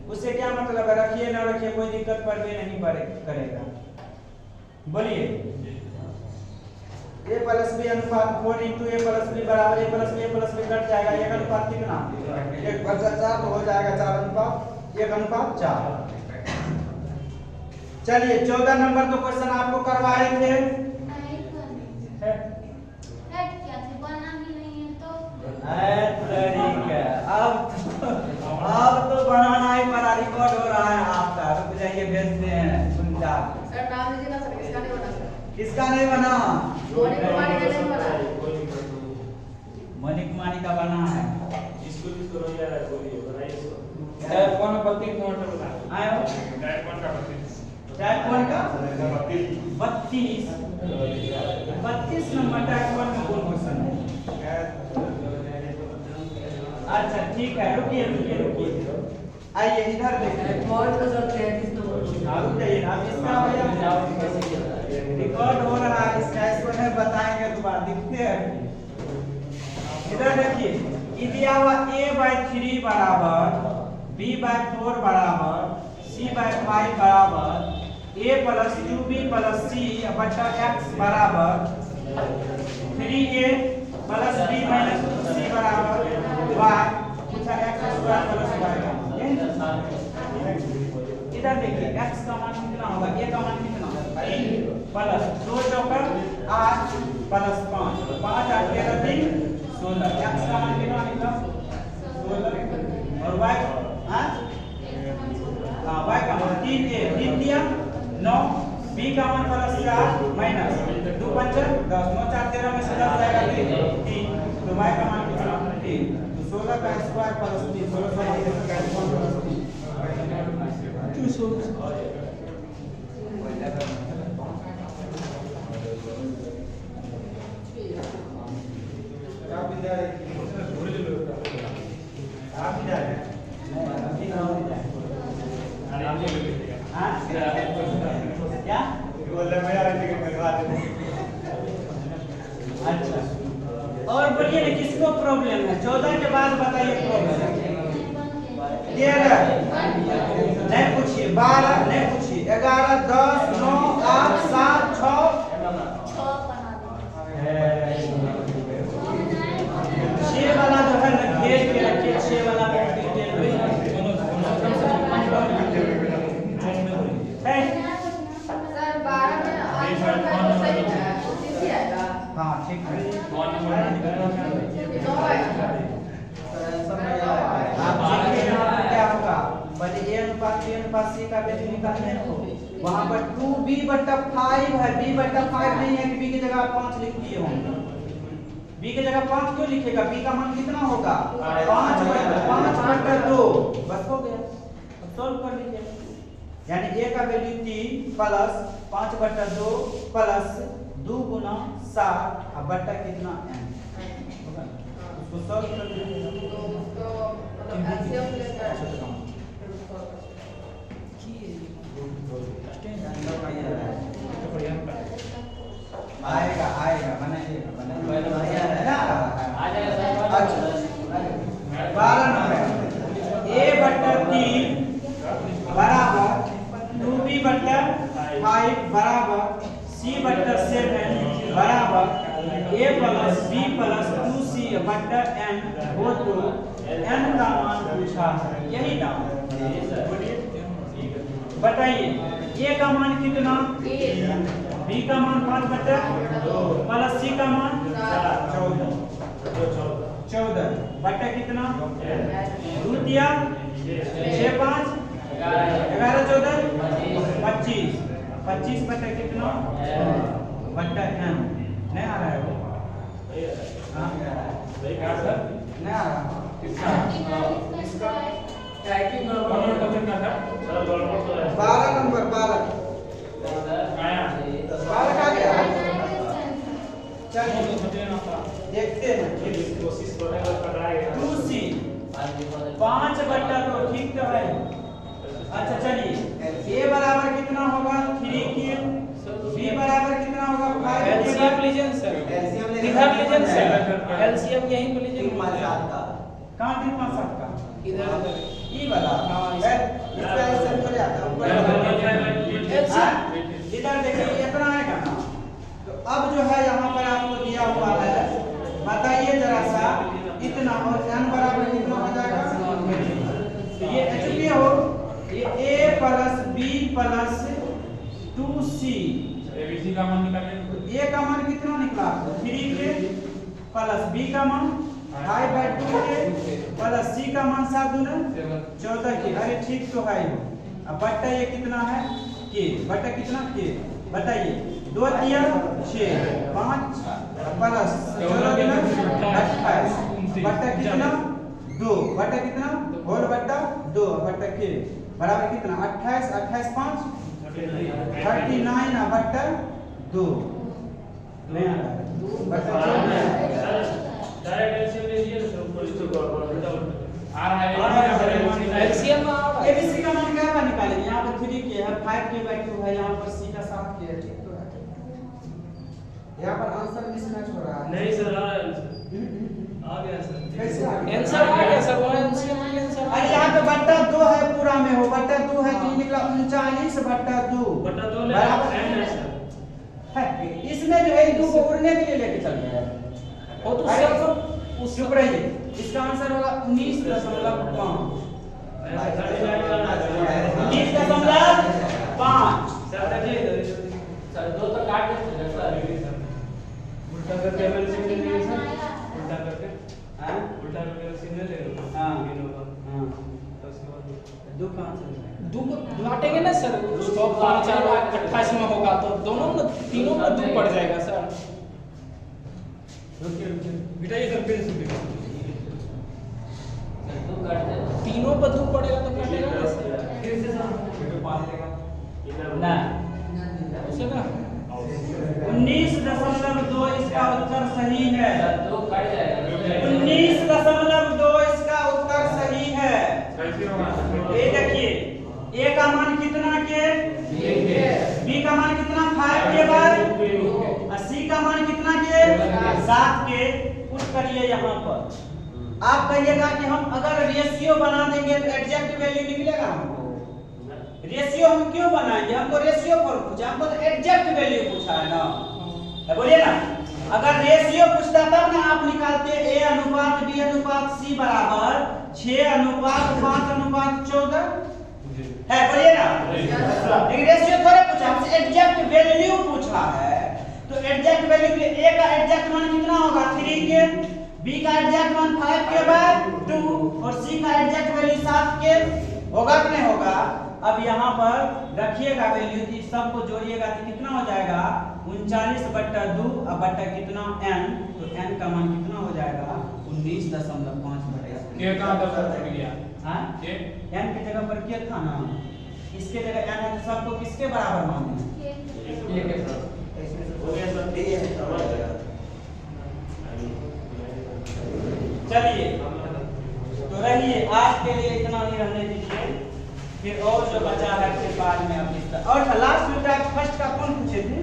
उससे क्या मतलब है? रखिए ना रखिए कोई दिक्कत पर भी नहीं करेगा। बोलिए a प्लस b अनुपात 4 into a प्लस b बराबर a प्लस b कट जाएगा, एक अनुपात कितना? 1/4 तो हो जाएगा 4:1:4। चलिए 14 नंबर तो क्वेश्चन आपको करवाए थे। अब तो बनाना ही पड़ा, रिकॉर्ड हो रहा है आपका। रुक जाइए, भेजते हैं सुनता। सर नाम लीजिए ना सर, किसका नहीं बना सर? किसका नहीं बना? मणि कुमारी का नहीं बना। मणि कुमारी का बना है। इसको यार बोलिए, बनाइए इसको। टाइप 1 32 नंबर बता आयो। टाइप 1 का 32 नंबर टाइप 1 में कौन क्वेश्चन है? अच्छा ठीक है, रुकिए आइए इधर देखिए। मॉडल का सर 33 नंबर। रुक जाइए, अब इसका भैया रिकॉर्ड हो रहा है, इसका इसको नहीं बताएंगे तो बात दिखते हैं। इधर देखिए, ये दिया हुआ a/3 बराबर b/4 बराबर c/5 बराबर a plus 2b plus c बटा x बराबर 3a plus b minus 2c बराबर y पूछा x स्क्वायर प्लस y। इधर देखिए x का मान कितना होगा? a का मान कितना? 3 प्लस 2 चौका 8 प्लस 5 5 8 13 3 16। x का मान कितना निकला? 16। और y y का मान 3 दिया 9, b का मान प्लस 4 माइनस 2 5 10 9 4 13 में से 10 जाएगा 3, तो y का मान कितना? 3। तो 16 का स्क्वायर प्लस 3 16 का स्क्वायर प्लस 3 216। में किसको प्रॉब्लम है? 14 के बाद बताइए प्रॉब्लम। 13 नहीं पूछिए, 12 नहीं पूछिए, 11, 10, 9, 8, 7, 6 6 वाला जो है ना घेर के रखिए, 6 वाला सर 12 में 8 तो सही है, उसी से आएगा। हाँ ठीक है। आप देखिए क्या होगा, पहले a अनुपात b अनुपात c का वैल्यू निकालने को, वहां पर 2b/5 है, b/5 नहीं है कि b की जगह आप 5 लिख दिए होंगे। b की जगह 5 क्यों लिखेगा? b का मान कितना होगा? 5/2, बस हो गया। अब सॉल्व कर लीजिए, यानी a का वैल्यू 3 प्लस 5/2 प्लस 2 गुना 7 अब बट्टा कितना n होगा, उसको सॉल्व कर लीजिए। तो मतलब एलसीएम लेकर आएगा आएगा बनाइएगा बनाइएगा आ जाएगा सर। 12 नंबर a/3 बराबर 2b/5 बराबर c/7 बराबर a + b + 2c/n हो तो n का मान पूछा है, यही ना बताइए। a का मान कितना? b का मान 5/2 प्लस c का मान 14 बट्टा कितना? द्वितीय 6 5 11 14 25 25 बट्टा कितना? बट्टा n नहीं आ रहा है वो? हाँ नहीं आ रहा। टाइपिंग करो। 12 नंबर 12 का गया। चलिए देखते हैं। 2c 5/2 ठीक तो है। अच्छा चलिए a बराबर कितना होगा? 3 के, b बराबर कितना होगा? 5 के। एलसीएम लीजिए सर, इधर लीजिए सर, एलसीएम यहीं पे लीजिए। कहाँ 3 5 7 का? इधर ई वाला। इसका एलसीएम हो जाता है। इधर देखिए इतना आएगा ना, तो अब जो है यहाँ पर आपको दिया हुआ है, बताइए जरा सा इतना और n बराबर कितना हो जाएगा? तो ये चुके हो, ये a + b + 2c एबीसी का मान निकालिए। a का मान कितना निकला? 3 के प्लस b का मान 5/2 के प्लस c का मान 7 दूना 14 के। अरे ठीक तो है। अब बट्टा ये कितना है? के बट्टा कितना? के बताइए। 2 3 6 5 प्लस 14 दूना 28 बट्टा कितना? 2 बट्टा कितना? होल बट्टा 2 बट्टा के बराबर कितना? 28 28 5 39 बट्टा 2 नहीं आ रहा बट्टा डायरेक्ट एलसीएम लीजिए तो ऊपर इसको आ रहा है। एलसीएम में एबीसी का मान क्या निकालेंगे? यहाँ पर 3 के है, 5k/2 है, यहाँ पर c का 7k है, ठीक तो है। यहाँ पर आंसर मिसमैच हो रहा है। नहीं सर आ गया सर। कैसे आ गया? आंसर आ गया सर, वो एलसीएम में आंसर। अरे यहाँ पे बट्टा 2 है, पूरा में हो बट्टा 2 है तो ये निकला 39/2 बटा 2 ले बराबर n है सर। है। इसमें जो है 2 को उड़ने के लिए लेके चल गया है। वो तो अरे सब उस चुप रहिए, इसका आंसर होगा 19.5 19.5 सर देखिए सर 2 तो काट दे सर। उल्टा करके एलसीएम ले लीजिए सर। उल्टा करके हां उल्टा करके एलसीएम ले लेंगे। हां होगा। हां तो उसके बाद 2 का आंसर है। दो काटेंगे ना सर, 5 और 28 में होगा तो दोनों में तीनों में 2 पड़ जाएगा सर। बिठाइए सर पेन से सर 2 काट दे। तीनों पर 2 पड़ेगा तो काटेगा ना सर। फिर से सर पास लेगा ना उसे ना 19.2 इसका उत्तर सही है। सर 2 कट जाएगा। 19.2 इसका उत्तर सही है। कैसे होगा? ये देखिए a का मान कितना के? b का मान कितना? 5 के बाद और c का मान कितना के? 7 के। करिए यहाँ पर। आप कहिएगा कि हम अगर रेशियो बना देंगे तो एग्जैक्ट वैल्यू निकलेगा हमको। रेशियो हम क्यों बनाएंगे? हमको रेशियो पर पूछा, हमको तो एग्जैक्ट वैल्यू पूछा है ना। बोलिए ना, अगर रेशियो पूछता तब ना आप निकालते a अनुपात b अनुपात c बराबर 6 अनुपात 5 अनुपात 14 है। बोलिए ना, लेकिन रेशियो थोड़े पूछा, हमसे एग्जैक्ट वैल्यू पूछा है। तो एग्जैक्ट वैल्यू के a का एग्जैक्ट मान कितना होगा 3 के, b का एग्जैक्ट मान 5 के बाय 2 और c का एग्जैक्ट वैल्यू 7 के होगा कि नहीं होगा। अब यहाँ पर रखिएगा वैल्यू, तो सबको जोड़िएगा तो कितना हो जाएगा 39/2 अब बटा कितना n, तो n का मान कितना हो जाएगा 19.5 के कहां तक पड़ गया? हां, के n की जगह पर के था ना, इसके जगह n है तो सबको किसके बराबर मानेंगे? ये के साथ इसमें से हो गया सब d है, समझ गया। चलिए तो रहिए, आज के लिए इतना ही रहने दीजिए, फिर और जो बचा है फिर बाद में आप और लास्ट में फर्स्ट का कौन पूछे थे?